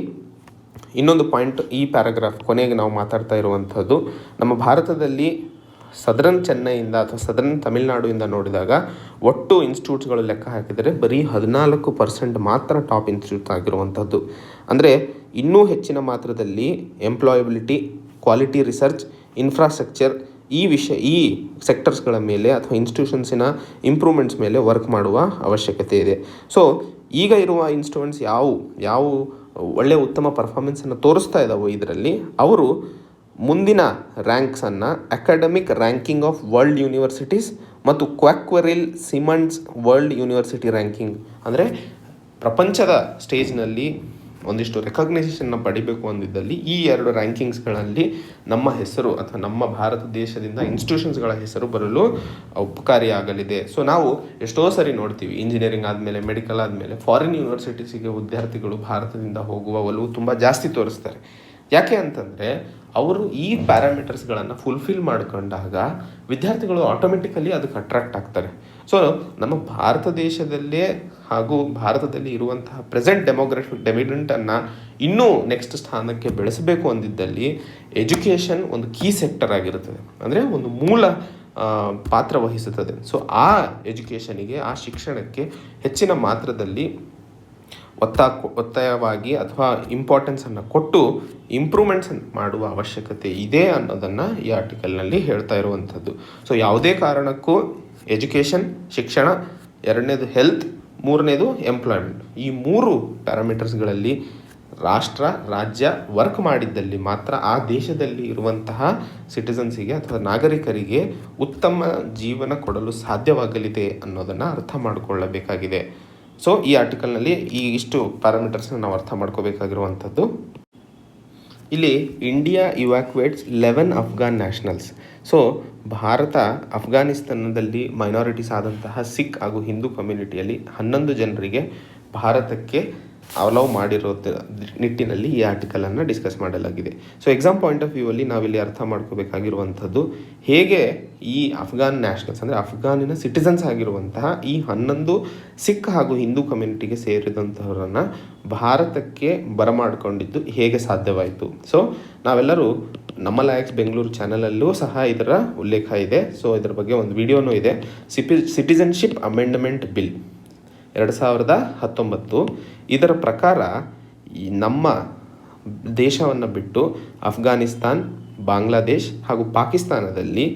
ಇನ್ನೊಂದು ಪಾಯಿಂಟ್, ಈ ಪ್ಯಾರಾಗ್ರಾಫ್ ಕೊನೆಗೆ ನಾವು ಮಾತಾಡ್ತಾ ಇರುವಂಥದ್ದು, ನಮ್ಮ ಭಾರತದಲ್ಲಿ ಸದರನ್ ಚೆನ್ನೈಯಿಂದ ಅಥವಾ ಸದರನ್ ತಮಿಳುನಾಡುವಿಂದ ನೋಡಿದಾಗ ಒಟ್ಟು ಇನ್ಸ್ಟಿಟ್ಯೂಟ್ಸ್ಗಳು ಲೆಕ್ಕ ಹಾಕಿದರೆ ಬರೀ 14% ಮಾತ್ರ ಟಾಪ್ ಇನ್ಸ್ಟಿಟ್ಯೂಟ್ ಆಗಿರುವಂಥದ್ದು. ಅಂದರೆ ಇನ್ನೂ ಹೆಚ್ಚಿನ ಮಾತ್ರದಲ್ಲಿ ಎಂಪ್ಲಾಯಬಿಲಿಟಿ, ಕ್ವಾಲಿಟಿ ರಿಸರ್ಚ್, ಇನ್ಫ್ರಾಸ್ಟ್ರಕ್ಚರ್ ಈ ಸೆಕ್ಟರ್ಸ್ಗಳ ಮೇಲೆ ಅಥವಾ ಇನ್ಸ್ಟಿಟ್ಯೂಷನ್ಸಿನ ಇಂಪ್ರೂವ್ಮೆಂಟ್ಸ್ ಮೇಲೆ ವರ್ಕ್ ಮಾಡುವ ಅವಶ್ಯಕತೆ ಇದೆ. ಸೊ ಈಗ ಇರುವ ಇನ್ಸ್ಟಿಟ್ಯೂಟ್ಸ್ ಯಾವ ಒಳ್ಳೆಯ ಉತ್ತಮ ಪರ್ಫಾರ್ಮೆನ್ಸನ್ನು ತೋರಿಸ್ತಾ ಇದ್ದಾವೋ ಇದರಲ್ಲಿ ಅವರು ಮುಂದಿನ ರ್ಯಾಂಕ್ಸನ್ನು academic ranking of world universities ಮತ್ತು Quacquarelli Symonds world university ranking ಅಂದರೆ ಪ್ರಪಂಚದ ಸ್ಟೇಜ್ನಲ್ಲಿ ಒಂದಿಷ್ಟು ರೆಕಗ್ನೈಸೇಷನ್ನ ಪಡಿಬೇಕು ಅಂದಿದ್ದಲ್ಲಿ ಈ 2 ರ್ಯಾಂಕಿಂಗ್ಸ್ಗಳಲ್ಲಿ ನಮ್ಮ ಹೆಸರು ಅಥವಾ ನಮ್ಮ ಭಾರತ ದೇಶದಿಂದ ಇನ್ಸ್ಟಿಟ್ಯೂಷನ್ಸ್ಗಳ ಹೆಸರು ಬರಲು ಉಪಕಾರಿಯಾಗಲಿದೆ. ಸೊ ನಾವು ಎಷ್ಟೋ ಸರಿ ನೋಡ್ತೀವಿ, ಇಂಜಿನಿಯರಿಂಗ್ ಆದಮೇಲೆ ಮೆಡಿಕಲ್ ಆದಮೇಲೆ ಫಾರಿನ್ ಯೂನಿವರ್ಸಿಟೀಸಿಗೆ ವಿದ್ಯಾರ್ಥಿಗಳು ಭಾರತದಿಂದ ಹೋಗುವ ಒಲವು ತುಂಬ ಜಾಸ್ತಿ ತೋರಿಸ್ತಾರೆ. ಯಾಕೆ ಅಂತಂದರೆ ಅವರು ಈ ಪ್ಯಾರಾಮೀಟರ್ಸ್ಗಳನ್ನು ಫುಲ್ಫಿಲ್ ಮಾಡಿಕೊಂಡಾಗ ವಿದ್ಯಾರ್ಥಿಗಳು ಆಟೋಮೆಟಿಕಲಿ ಅದಕ್ಕೆ ಅಟ್ರಾಕ್ಟ್ ಆಗ್ತಾರೆ. ಸೊ ನಮ್ಮ ಭಾರತ ದೇಶದಲ್ಲೇ ಹಾಗೂ ಭಾರತದಲ್ಲಿ ಇರುವಂತಹ ಪ್ರೆಸೆಂಟ್ ಡೆಮೋಗ್ರಫಿಕ್ ಡಿವಿಡೆಂಟನ್ನು ಇನ್ನೂ ನೆಕ್ಸ್ಟ್ ಸ್ಥಾನಕ್ಕೆ ಬೆಳೆಸಬೇಕು ಅಂದಿದ್ದಲ್ಲಿ ಎಜುಕೇಷನ್ ಒಂದು ಕೀ ಸೆಕ್ಟರ್ ಆಗಿರುತ್ತದೆ, ಅಂದರೆ ಒಂದು ಮೂಲ ಪಾತ್ರ ವಹಿಸುತ್ತದೆ. ಸೊ ಆ ಎಜುಕೇಷನಿಗೆ, ಆ ಶಿಕ್ಷಣಕ್ಕೆ ಹೆಚ್ಚಿನ ಮಾತ್ರದಲ್ಲಿ ಒತ್ತಾಯವಾಗಿ ಅಥವಾ ಇಂಪಾರ್ಟೆನ್ಸನ್ನು ಕೊಟ್ಟು ಇಂಪ್ರೂವ್ಮೆಂಟ್ಸ್ ಮಾಡುವ ಅವಶ್ಯಕತೆ ಇದೆ ಅನ್ನೋದನ್ನು ಈ ಆರ್ಟಿಕಲ್ನಲ್ಲಿ ಹೇಳ್ತಾ ಇರುವಂಥದ್ದು. ಸೊ ಯಾವುದೇ ಕಾರಣಕ್ಕೂ ಎಜುಕೇಷನ್, ಶಿಕ್ಷಣ, ಎರಡನೇದು ಹೆಲ್ತ್, ಮೂರನೇದು ಎಂಪ್ಲಾಯ್ಮೆಂಟ್, ಈ 3 ಪ್ಯಾರಾಮೀಟರ್ಸ್ಗಳಲ್ಲಿ ರಾಷ್ಟ್ರ, ರಾಜ್ಯ ವರ್ಕ್ ಮಾಡಿದ್ದಲ್ಲಿ ಮಾತ್ರ ಆ ದೇಶದಲ್ಲಿ ಇರುವಂತಹ ಸಿಟಿಸನ್ಸಿಗೆ ಅಥವಾ ನಾಗರಿಕರಿಗೆ ಉತ್ತಮ ಜೀವನ ಕೊಡಲು ಸಾಧ್ಯವಾಗಲಿದೆ ಅನ್ನೋದನ್ನು ಅರ್ಥ ಮಾಡಿಕೊಳ್ಳಬೇಕಾಗಿದೆ. ಸೊ ಈ ಆರ್ಟಿಕಲ್ನಲ್ಲಿ ಈ ಇಷ್ಟು ಪ್ಯಾರಾಮೀಟರ್ಸ್ನ ನಾವು ಅರ್ಥ ಮಾಡ್ಕೋಬೇಕಾಗಿರುವಂಥದ್ದು. ಇಲ್ಲಿ India evacuates 11 Afghan nationals. So ಭಾರತ ಅಫ್ಘಾನಿಸ್ತಾನದಲ್ಲಿ ಮೈನಾರಿಟೀಸ್ ಆದಂತಹ ಸಿಖ್ ಹಾಗೂ ಹಿಂದೂ ಕಮ್ಯುನಿಟಿಯಲ್ಲಿ 11 ಜನರಿಗೆ ಭಾರತಕ್ಕೆ ಅಲೌ ಮಾಡಿರೋ ನಿಟ್ಟಿನಲ್ಲಿ ಈ ಆರ್ಟಿಕಲನ್ನು ಡಿಸ್ಕಸ್ ಮಾಡಲಾಗಿದೆ. So exam point of view ಅಲ್ಲಿ ನಾವಿಲ್ಲಿ ಅರ್ಥ ಮಾಡ್ಕೋಬೇಕಾಗಿರುವಂಥದ್ದು, ಹೇಗೆ ಈ ಅಫ್ಘಾನ್ ನ್ಯಾಷನಲ್ಸ್ ಅಂದರೆ ಅಫ್ಘಾನಿನ ಸಿಟಿಸನ್ಸ್ ಆಗಿರುವಂತಹ ಈ 11 ಸಿಖ್ ಹಾಗೂ ಹಿಂದೂ ಕಮ್ಯುನಿಟಿಗೆ ಸೇರಿದಂಥವರನ್ನು ಭಾರತಕ್ಕೆ ಬರಮಾಡಿಕೊಂಡಿದ್ದು ಹೇಗೆ ಸಾಧ್ಯವಾಯಿತು. ಸೊ ನಾವೆಲ್ಲರೂ ನಮ್ಮ ಲಾಯಕ್ಸ್ ಬೆಂಗಳೂರು ಚಾನಲಲ್ಲೂ ಸಹ ಇದರ ಉಲ್ಲೇಖ ಇದೆ. ಸೊ ಇದರ ಬಗ್ಗೆ ಒಂದು ವಿಡಿಯೋನೂ ಇದೆ. Citizenship amendment bill 2019. ಇದರ ಪ್ರಕಾರ ನಮ್ಮ ದೇಶವನ್ನು ಬಿಟ್ಟು ಅಫ್ಘಾನಿಸ್ತಾನ್, ಬಾಂಗ್ಲಾದೇಶ್ ಹಾಗೂ ಪಾಕಿಸ್ತಾನದಲ್ಲಿ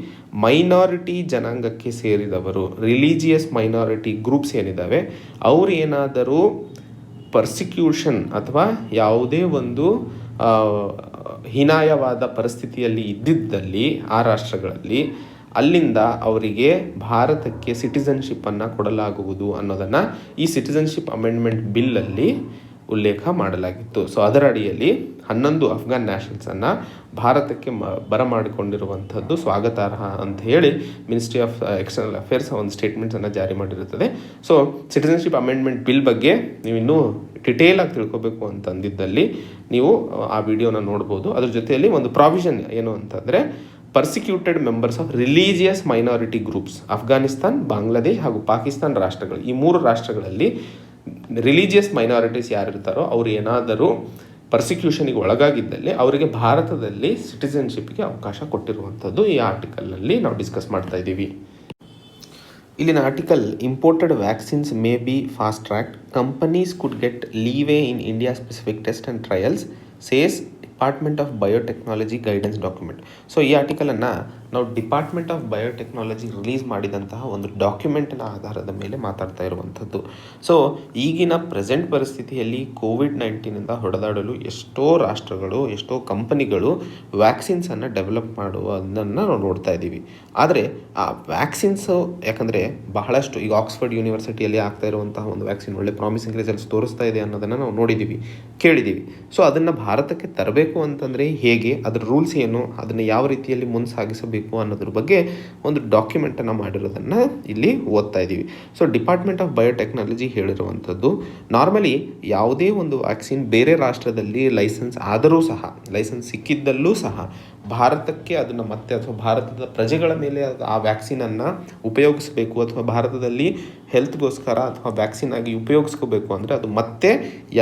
ಮೈನಾರಿಟಿ ಜನಾಂಗಕ್ಕೆ ಸೇರಿದವರು, ರಿಲಿಜಿಯಸ್ ಮೈನಾರಿಟಿ ಗ್ರೂಪ್ಸ್ ಏನಿದ್ದಾವೆ, ಅವರು ಏನಾದರೂ ಪರ್ಸಿಕ್ಯೂಷನ್ ಅಥವಾ ಯಾವುದೇ ಒಂದು ಹೀನಾಯವಾದ ಪರಿಸ್ಥಿತಿಯಲ್ಲಿ ಇದ್ದಿದ್ದಲ್ಲಿ ಆ ರಾಷ್ಟ್ರಗಳಲ್ಲಿ ಅಲ್ಲಿಂದ ಅವರಿಗೆ ಭಾರತಕ್ಕೆ ಸಿಟಿಸನ್ಶಿಪ್ಪನ್ನು ಕೊಡಲಾಗುವುದು ಅನ್ನೋದನ್ನು ಈ ಸಿಟಿಸನ್ಶಿಪ್ ಅಮೆಂಡ್ಮೆಂಟ್ ಬಿಲ್ಲಲ್ಲಿ ಉಲ್ಲೇಖ ಮಾಡಲಾಗಿತ್ತು. ಸೊ ಅದರ ಅಡಿಯಲ್ಲಿ 11 ಅಫ್ಘಾನ್ ನ್ಯಾಷನಲ್ಸನ್ನು ಭಾರತಕ್ಕೆ ಬರಮಾಡಿಕೊಂಡಿರುವಂಥದ್ದು ಸ್ವಾಗತಾರ್ಹ ಅಂತ ಹೇಳಿ ಮಿನಿಸ್ಟ್ರಿ ಆಫ್ ಎಕ್ಸ್ಟರ್ನಲ್ ಅಫೇರ್ಸ್ ಒಂದು ಸ್ಟೇಟ್ಮೆಂಟ್ಸನ್ನು ಜಾರಿ ಮಾಡಿರುತ್ತದೆ. ಸೊ ಸಿಟಿಸನ್ಶಿಪ್ ಅಮೆಂಡ್ಮೆಂಟ್ ಬಿಲ್ ಬಗ್ಗೆ ನೀವು ಇನ್ನೂ ಡಿಟೇಲಾಗಿ ತಿಳ್ಕೊಬೇಕು ಅಂತಂದಿದ್ದಲ್ಲಿ ನೀವು ಆ ವಿಡಿಯೋನ ನೋಡ್ಬೋದು. ಅದ್ರ ಜೊತೆಯಲ್ಲಿ ಒಂದು ಪ್ರಾವಿಷನ್ ಏನು ಅಂತಂದರೆ, persecuted members of religious minority groups, Afghanistan, Bangladesh ಹಾಗೂ ಪಾಕಿಸ್ತಾನ್ ರಾಷ್ಟ್ರಗಳು, ಈ 3 ರಾಷ್ಟ್ರಗಳಲ್ಲಿ ರಿಲಿಜಿಯಸ್ ಮೈನಾರಿಟೀಸ್ ಯಾರಿರ್ತಾರೋ ಅವರು ಏನಾದರೂ ಪರ್ಸಿಕ್ಯೂಷನಿಗೆ ಒಳಗಾಗಿದ್ದಲ್ಲಿ ಅವರಿಗೆ ಭಾರತದಲ್ಲಿ ಸಿಟಿಸನ್ಶಿಪ್ಗೆ ಅವಕಾಶ ಕೊಟ್ಟಿರುವಂಥದ್ದು ಈ ಆರ್ಟಿಕಲ್ನಲ್ಲಿ ನಾವು ಡಿಸ್ಕಸ್ ಮಾಡ್ತಾ ಇದ್ದೀವಿ. ಇಲ್ಲಿನ article, imported vaccines may be fast tracked, companies could get leeway in India specific test and trials, says department of biotechnology guidance document. So ಈ ಆರ್ಟಿಕಲನ್ನು ನಾವು ಡಿಪಾರ್ಟ್ಮೆಂಟ್ ಆಫ್ ಬಯೋಟೆಕ್ನಾಲಜಿ ರಿಲೀಸ್ ಮಾಡಿದಂತಹ ಒಂದು ಡಾಕ್ಯುಮೆಂಟಿನ ಆಧಾರದ ಮೇಲೆ ಮಾತಾಡ್ತಾ ಇರುವಂಥದ್ದು. ಸೊ ಈಗಿನ ಪ್ರೆಸೆಂಟ್ ಪರಿಸ್ಥಿತಿಯಲ್ಲಿ ಕೋವಿಡ್-19 ಹೊಡೆದಾಡಲು ಎಷ್ಟೋ ರಾಷ್ಟ್ರಗಳು, ಎಷ್ಟೋ ಕಂಪನಿಗಳು ವ್ಯಾಕ್ಸಿನ್ಸನ್ನು ಡೆವಲಪ್ ಮಾಡುವುದನ್ನು ನಾವು ನೋಡ್ತಾ ಇದ್ದೀವಿ. ಆದರೆ ಆ ವ್ಯಾಕ್ಸಿನ್ಸು ಯಾಕಂದರೆ ಬಹಳಷ್ಟು, ಈಗ ಆಕ್ಸ್ಫರ್ಡ್ ಯೂನಿವರ್ಸಿಟಿಯಲ್ಲಿ ಆಗ್ತಾ ಇರುವಂತಹ ಒಂದು ವ್ಯಾಕ್ಸಿನ್ ಒಳ್ಳೆ ಪ್ರಾಮಿಸಿಂಗ್ ರಿಸಲ್ಟ್ಸ್ ತೋರಿಸ್ತಾ ಇದೆ ಅನ್ನೋದನ್ನು ನಾವು ನೋಡಿದ್ದೀವಿ, ಕೇಳಿದ್ದೀವಿ. ಸೊ ಅದನ್ನು ಭಾರತಕ್ಕೆ ತರಬೇಕು ಅಂತಂದರೆ ಹೇಗೆ, ಅದರ ರೂಲ್ಸ್ ಏನು, ಅದನ್ನು ಯಾವ ರೀತಿಯಲ್ಲಿ ಮುಂದೆ ಸಾಗಿಸಬೇಕು ಅನ್ನೋದ್ರ ಬಗ್ಗೆ ಒಂದು ಡಾಕ್ಯುಮೆಂಟನ್ನು ಮಾಡಿರೋದನ್ನು ಇಲ್ಲಿ ಓದ್ತಾ ಇದ್ದೀವಿ. ಸೊ ಡಿಪಾರ್ಟ್ಮೆಂಟ್ ಆಫ್ ಬಯೋಟೆಕ್ನಾಲಜಿ ಹೇಳಿರುವಂಥದ್ದು, ನಾರ್ಮಲಿ ಯಾವುದೇ ಒಂದು ವ್ಯಾಕ್ಸಿನ್ ಬೇರೆ ರಾಷ್ಟ್ರದಲ್ಲಿ ಲೈಸೆನ್ಸ್ ಆದರೂ ಸಹ, ಲೈಸೆನ್ಸ್ ಸಿಕ್ಕಿದ್ದಲ್ಲೂ ಸಹ ಭಾರತಕ್ಕೆ ಅದನ್ನು ಮತ್ತೆ ಅಥವಾ ಭಾರತದ ಪ್ರಜೆಗಳ ಮೇಲೆ ಆ ವ್ಯಾಕ್ಸಿನನ್ನು ಉಪಯೋಗಿಸಬೇಕು ಅಥವಾ ಭಾರತದಲ್ಲಿ ಹೆಲ್ತ್ಗೋಸ್ಕರ ಅಥವಾ ವ್ಯಾಕ್ಸಿನ್ ಆಗಿ ಉಪಯೋಗಿಸ್ಕೋಬೇಕು ಅಂದರೆ ಅದು ಮತ್ತೆ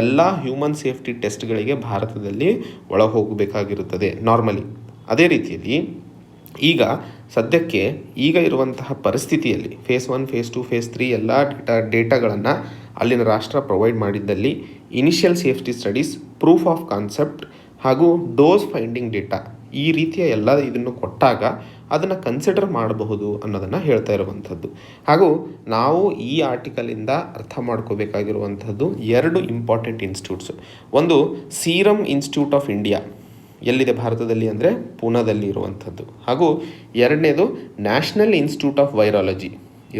ಎಲ್ಲ ಹ್ಯೂಮನ್ ಸೇಫ್ಟಿ ಟೆಸ್ಟ್ಗಳಿಗೆ ಭಾರತದಲ್ಲಿ ಒಳಗೆ ಹೋಗಬೇಕಾಗಿರುತ್ತದೆ ನಾರ್ಮಲಿ. ಅದೇ ರೀತಿಯಲ್ಲಿ ಈಗ ಸದ್ಯಕ್ಕೆ ಈಗ ಇರುವಂತಹ ಪರಿಸ್ಥಿತಿಯಲ್ಲಿ ಫೇಸ್ 1, ಫೇಸ್ 2, ಫೇಸ್ 3 ಎಲ್ಲ ಡೇಟಾಗಳನ್ನು ಅಲ್ಲಿನ ರಾಷ್ಟ್ರ ಪ್ರೊವೈಡ್ ಮಾಡಿದ್ದಲ್ಲಿ initial safety studies, proof of concept ಹಾಗೂ ಡೋಸ್ ಫೈಂಡಿಂಗ್ ಡೇಟಾ, ಈ ರೀತಿಯ ಎಲ್ಲ ಇದನ್ನು ಕೊಟ್ಟಾಗ ಅದನ್ನು ಕನ್ಸಿಡರ್ ಮಾಡಬಹುದು ಅನ್ನೋದನ್ನು ಹೇಳ್ತಾ ಇರುವಂಥದ್ದು. ಹಾಗೂ ನಾವು ಈ ಆರ್ಟಿಕಲಿಂದ ಅರ್ಥ ಮಾಡ್ಕೋಬೇಕಾಗಿರುವಂಥದ್ದು 2 ಇಂಪಾರ್ಟೆಂಟ್ ಇನ್ಸ್ಟಿಟ್ಯೂಟ್ಸು. ಒಂದು ಸೀರಮ್ ಇನ್ಸ್ಟಿಟ್ಯೂಟ್ ಆಫ್ ಇಂಡಿಯಾ, ಎಲ್ಲಿದೆ ಭಾರತದಲ್ಲಿ ಅಂದರೆ ಪೂನಾದಲ್ಲಿ ಇರುವಂಥದ್ದು. ಹಾಗೂ ಎರಡನೇದು ನ್ಯಾಷನಲ್ ಇನ್ಸ್ಟಿಟ್ಯೂಟ್ ಆಫ್ ವೈರಾಲಜಿ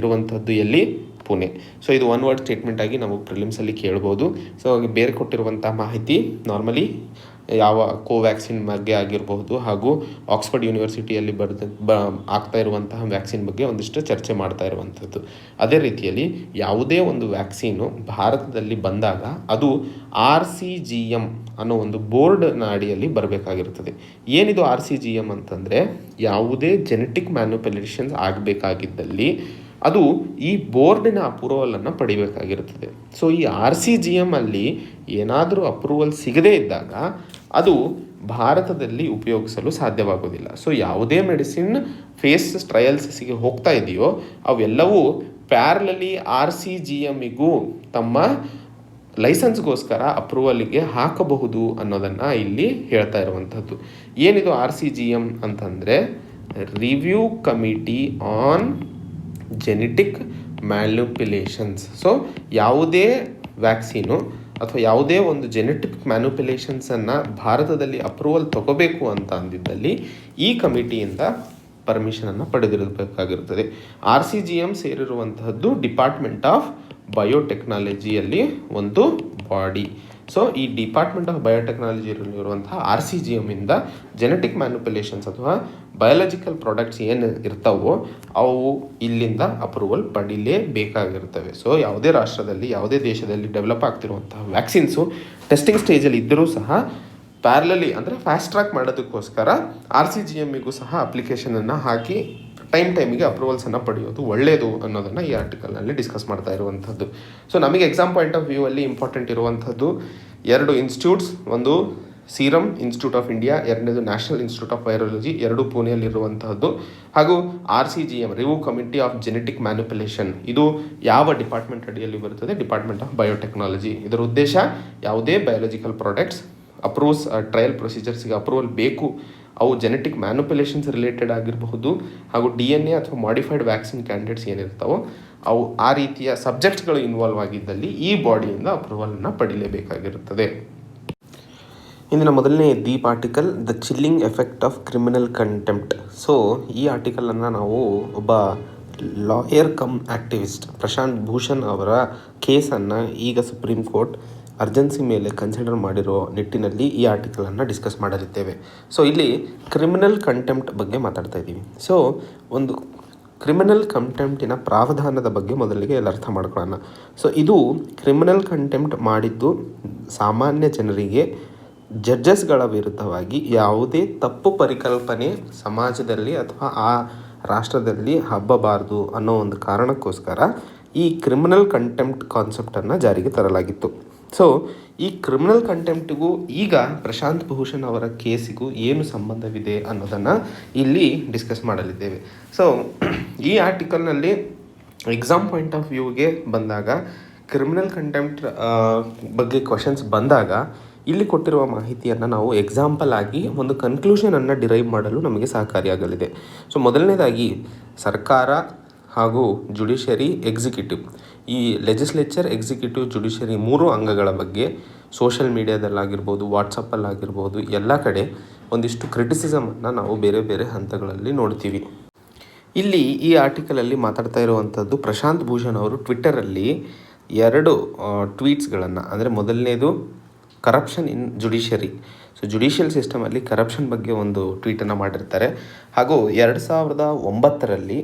ಇರುವಂಥದ್ದು ಎಲ್ಲಿ, ಪುಣೆ. ಸೊ ಇದು ಒನ್ ವರ್ಡ್ ಸ್ಟೇಟ್ಮೆಂಟ್ ಆಗಿ ನಾವು ಪ್ರಿಲಿಮ್ಸಲ್ಲಿ ಕೇಳ್ಬೋದು. ಸೊ ಬೇರೆ ಕೊಟ್ಟಿರುವಂಥ ಮಾಹಿತಿ ನಾರ್ಮಲಿ ಯಾವ ಕೋವ್ಯಾಕ್ಸಿನ್ ಬಗ್ಗೆ ಆಗಿರಬಹುದು ಹಾಗೂ ಆಕ್ಸ್ಫರ್ಡ್ ಯೂನಿವರ್ಸಿಟಿಯಲ್ಲಿ ಆಗ್ತಾ ಇರುವಂತಹ ವ್ಯಾಕ್ಸಿನ್ ಬಗ್ಗೆ ಒಂದಿಷ್ಟು ಚರ್ಚೆ ಮಾಡ್ತಾ ಇರುವಂಥದ್ದು. ಅದೇ ರೀತಿಯಲ್ಲಿ ಯಾವುದೇ ಒಂದು ವ್ಯಾಕ್ಸಿನು ಭಾರತದಲ್ಲಿ ಬಂದಾಗ ಅದು RCGM ಅನ್ನೋ ಒಂದು ಬೋರ್ಡ್ನ ಅಡಿಯಲ್ಲಿ ಬರಬೇಕಾಗಿರುತ್ತದೆ. ಏನಿದು RCGM ಅಂತಂದರೆ, ಯಾವುದೇ ಜೆನೆಟಿಕ್ ಮ್ಯಾನುಪ್ಯುಲೇಷನ್ಸ್ ಆಗಬೇಕಾಗಿದ್ದಲ್ಲಿ ಅದು ಈ ಬೋರ್ಡಿನ ಅಪ್ರೂವಲನ್ನು ಪಡಿಬೇಕಾಗಿರುತ್ತದೆ. ಸೊ ಈ RCGM ಅಲ್ಲಿ ಏನಾದರೂ ಅಪ್ರೂವಲ್ ಸಿಗದೇ ಇದ್ದಾಗ ಅದು ಭಾರತದಲ್ಲಿ ಉಪಯೋಗಿಸಲು ಸಾಧ್ಯವಾಗೋದಿಲ್ಲ. ಸೊ ಯಾವುದೇ ಮೆಡಿಸಿನ್ ಫೇಸ್ ಟ್ರಯಲ್ಸಿಗೆ ಹೋಗ್ತಾ ಇದೆಯೋ ಅವೆಲ್ಲವೂ ಪ್ಯಾರಲಲಿ RCGMಗೂ ತಮ್ಮ ಲೈಸೆನ್ಸ್ಗೋಸ್ಕರ ಅಪ್ರೂವಲಿಗೆ ಹಾಕಬಹುದು ಅನ್ನೋದನ್ನು ಇಲ್ಲಿ ಹೇಳ್ತಾ ಇರುವಂಥದ್ದು. ಏನಿದು RCGM ಅಂತಂದರೆ review committee on genetic manipulations. So ಯಾವುದೇ ವ್ಯಾಕ್ಸಿನು ಅಥವಾ ಯಾವುದೇ ಒಂದು ಜೆನೆಟಿಕ್ ಮ್ಯಾನ್ಯುಪ್ಯುಲೇಷನ್ಸನ್ನು ಭಾರತದಲ್ಲಿ ಅಪ್ರೂವಲ್ ತಗೋಬೇಕು ಅಂತ ಅಂದಿದ್ದಲ್ಲಿ ಈ ಕಮಿಟಿಯಿಂದ ಪರ್ಮಿಷನನ್ನು ಪಡೆದಿರಬೇಕಾಗಿರುತ್ತದೆ. RCGM ಸೇರಿರುವಂತಹದ್ದು ಡಿಪಾರ್ಟ್ಮೆಂಟ್ ಆಫ್ ಬಯೋಟೆಕ್ನಾಲಜಿಯಲ್ಲಿ ಒಂದು ಬಾಡಿ. ಸೊ ಈ ಡಿಪಾರ್ಟ್ಮೆಂಟ್ ಆಫ್ ಬಯೋಟೆಕ್ನಾಲಜಿಯಲ್ಲಿರುವಂತಹ RCGM ಇಂದ ಜೆನೆಟಿಕ್ ಮ್ಯಾನ್ಯುಪ್ಯುಲೇಷನ್ಸ್ ಅಥವಾ ಬಯೋಲಾಜಿಕಲ್ ಪ್ರಾಡಕ್ಟ್ಸ್ ಏನು ಇರ್ತಾವೋ ಅವು ಇಲ್ಲಿಂದ ಅಪ್ರೂವಲ್ ಪಡಿಲೇಬೇಕಾಗಿರ್ತವೆ. ಸೊ ಯಾವುದೇ ರಾಷ್ಟ್ರದಲ್ಲಿ ಯಾವುದೇ ದೇಶದಲ್ಲಿ ಡೆವಲಪ್ ಆಗ್ತಿರುವಂತಹ ವ್ಯಾಕ್ಸಿನ್ಸು ಟೆಸ್ಟಿಂಗ್ ಸ್ಟೇಜಲ್ಲಿ ಇದ್ದರೂ ಸಹ ಪ್ಯಾರಲಲಿ ಅಂದರೆ ಫಾಸ್ಟ್ ಟ್ರ್ಯಾಕ್ ಮಾಡೋದಕ್ಕೋಸ್ಕರ RCGMಗೂ ಸಹ ಅಪ್ಲಿಕೇಶನನ್ನು ಹಾಕಿ ಟೈಮಿಗೆ ಅಪ್ರೂವಲ್ಸನ್ನು ಪಡೆಯೋದು ಒಳ್ಳೆಯದು ಅನ್ನೋದನ್ನು ಈ ಆರ್ಟಿಕಲ್ನಲ್ಲಿ ಡಿಸ್ಕಸ್ ಮಾಡ್ತಾ ಇರುವಂಥದ್ದು. ಸೊ ನಮಗೆ ಎಕ್ಸಾಮ್ ಪಾಯಿಂಟ್ ಆಫ್ ವ್ಯೂ ಅಲ್ಲಿ ಇಂಪಾರ್ಟೆಂಟ್ ಇರುವಂಥದ್ದು 2 ಇನ್ಸ್ಟಿಟ್ಯೂಟ್ಸ್, ಒಂದು ಸೀರಮ್ ಇನ್ಸ್ಟಿಟ್ಯೂಟ್ ಆಫ್ ಇಂಡಿಯಾ, ಎರಡನೇದು ನ್ಯಾಷನಲ್ ಇನ್ಸ್ಟಿಟ್ಯೂಟ್ ಆಫ್ ವೈರಾಲಜಿ, ಎರಡು ಪುಣೆಯಲ್ಲಿರುವಂತಹದ್ದು, ಹಾಗೂ RCGM review committee of genetic manipulation, ಇದು ಯಾವ ಡಿಪಾರ್ಟ್ಮೆಂಟ್ ಅಡಿಯಲ್ಲಿ ಬರುತ್ತದೆ? Department of biotechnology. ಇದರ ಉದ್ದೇಶ ಯಾವುದೇ ಬಯೋಲಾಜಿಕಲ್ ಪ್ರಾಡಕ್ಟ್ಸ್ ಅಪ್ರೂವ್ಸ್ ಟ್ರಯಲ್ ಪ್ರೊಸೀಜರ್ಸ್ಗೆ ಅಪ್ರೂವಲ್ ಬೇಕು, ಅವು ಜೆನೆಟಿಕ್ ಮ್ಯಾನ್ಯುಪ್ಯುಲೇಷನ್ಸ್ ರಿಲೇಟೆಡ್ ಆಗಿರಬಹುದು, ಹಾಗೂ DNA ಅಥವಾ ಮಾಡಿಫೈಡ್ ವ್ಯಾಕ್ಸಿನ್ ಕ್ಯಾಂಡಿಡೇಟ್ಸ್ ಏನಿರ್ತಾವೋ ಅವು ಆ ರೀತಿಯ ಸಬ್ಜೆಕ್ಟ್ಗಳು ಇನ್ವಾಲ್ವ್ ಆಗಿದ್ದಲ್ಲಿ ಈ ಬಾಡಿಯಿಂದ ಅಪ್ರೂವಲನ್ನು ಪಡಿಲೇಬೇಕಾಗಿರುತ್ತದೆ. ಇಂದಿನ ಮೊದಲನೇ deep article, the chilling effect of criminal contempt. So ಈ ಆರ್ಟಿಕಲನ್ನು ನಾವು ಒಬ್ಬ lawyer cum activist Prashant Bhushan ಅವರ ಕೇಸನ್ನು ಈಗ ಸುಪ್ರೀಂ ಕೋರ್ಟ್ ಅರ್ಜೆನ್ಸಿ ಮೇಲೆ ಕನ್ಸಿಡರ್ ಮಾಡಿರೋ ನಿಟ್ಟಿನಲ್ಲಿ ಈ ಆರ್ಟಿಕಲನ್ನು ಡಿಸ್ಕಸ್ ಮಾಡಲಿದ್ದೇವೆ. ಸೊ ಇಲ್ಲಿ ಕ್ರಿಮಿನಲ್ ಕಂಟೆಂಪ್ಟ್ ಬಗ್ಗೆ ಮಾತಾಡ್ತಾ ಇದ್ದೀವಿ. ಸೊ ಒಂದು ಕ್ರಿಮಿನಲ್ ಕಂಟೆಂಪ್ಟಿನ ಪ್ರಾವಧಾನದ ಬಗ್ಗೆ ಮೊದಲಿಗೆ ಎಲ್ಲ ಅರ್ಥ ಮಾಡ್ಕೊಳ್ಳೋಣ. ಸೊ ಇದು ಕ್ರಿಮಿನಲ್ ಕಂಟೆಂಪ್ಟ್ ಮಾಡಿದ್ದು ಸಾಮಾನ್ಯ ಜನರಿಗೆ ಜಡ್ಜಸ್ಗಳ ವಿರುದ್ಧವಾಗಿ ಯಾವುದೇ ತಪ್ಪು ಪರಿಕಲ್ಪನೆ ಸಮಾಜದಲ್ಲಿ ಅಥವಾ ಆ ರಾಷ್ಟ್ರದಲ್ಲಿ ಹಬ್ಬಬಾರದು ಅನ್ನೋ ಒಂದು ಕಾರಣಕ್ಕೋಸ್ಕರ ಈ ಕ್ರಿಮಿನಲ್ ಕಂಟೆಂಪ್ಟ್ ಕಾನ್ಸೆಪ್ಟನ್ನು ಜಾರಿಗೆ ತರಲಾಗಿತ್ತು. ಸೊ ಈ ಕ್ರಿಮಿನಲ್ ಕಂಟೆಂಪ್ಟಿಗೂ ಈಗ ಪ್ರಶಾಂತ್ ಭೂಷಣ್ ಅವರ ಕೇಸಿಗೂ ಏನು ಸಂಬಂಧವಿದೆ ಅನ್ನೋದನ್ನು ಇಲ್ಲಿ ಡಿಸ್ಕಸ್ ಮಾಡಲಿದ್ದೇವೆ. ಸೊ ಈ ಆರ್ಟಿಕಲ್ನಲ್ಲಿ ಎಕ್ಸಾಮ್ ಪಾಯಿಂಟ್ ಆಫ್ ವ್ಯೂಗೆ ಬಂದಾಗ ಕ್ರಿಮಿನಲ್ ಕಂಟೆಂಪ್ಟ್ ಬಗ್ಗೆ ಕ್ವಶನ್ಸ್ ಬಂದಾಗ ಇಲ್ಲಿ ಕೊಟ್ಟಿರುವ ಮಾಹಿತಿಯನ್ನು ನಾವು ಎಕ್ಸಾಂಪಲ್ ಆಗಿ ಒಂದು ಕನ್ಕ್ಲೂಷನನ್ನು ಡಿರೈವ್ ಮಾಡಲು ನಮಗೆ ಸಹಕಾರಿಯಾಗಲಿದೆ. ಸೊ ಮೊದಲನೇದಾಗಿ ಸರ್ಕಾರ ಹಾಗೂ ಜುಡಿಷರಿ, ಎಕ್ಸಿಕ್ಯೂಟಿವ್, ಈ ಲೆಜಿಸ್ಲೇಚರ್, ಎಕ್ಸಿಕ್ಯೂಟಿವ್, ಜುಡಿಷರಿ 3 ಅಂಗಗಳ ಬಗ್ಗೆ ಸೋಷಿಯಲ್ ಮೀಡಿಯಾದಲ್ಲಾಗಿರ್ಬೋದು, ವಾಟ್ಸಪ್ಪಲ್ಲಾಗಿರ್ಬೋದು, ಎಲ್ಲ ಕಡೆ ಒಂದಿಷ್ಟು ಕ್ರಿಟಿಸಿಸಮನ್ನು ನಾವು ಬೇರೆ ಬೇರೆ ಹಂತಗಳಲ್ಲಿ ನೋಡ್ತೀವಿ. ಇಲ್ಲಿ ಈ ಆರ್ಟಿಕಲಲ್ಲಿ ಮಾತಾಡ್ತಾ ಇರುವಂಥದ್ದು ಪ್ರಶಾಂತ್ ಭೂಷಣ್ ಅವರು ಟ್ವಿಟ್ಟರಲ್ಲಿ 2 ಟ್ವೀಟ್ಸ್ಗಳನ್ನು, ಅಂದರೆ ಮೊದಲನೇದು ಕರಪ್ಷನ್ ಇನ್ ಜುಡಿಷರಿ, ಸೊ ಜುಡಿಷಿಯಲ್ ಸಿಸ್ಟಮಲ್ಲಿ ಕರಪ್ಷನ್ ಬಗ್ಗೆ ಒಂದು ಟ್ವೀಟನ್ನು ಮಾಡಿರ್ತಾರೆ, ಹಾಗೂ 2009ರಲ್ಲಿ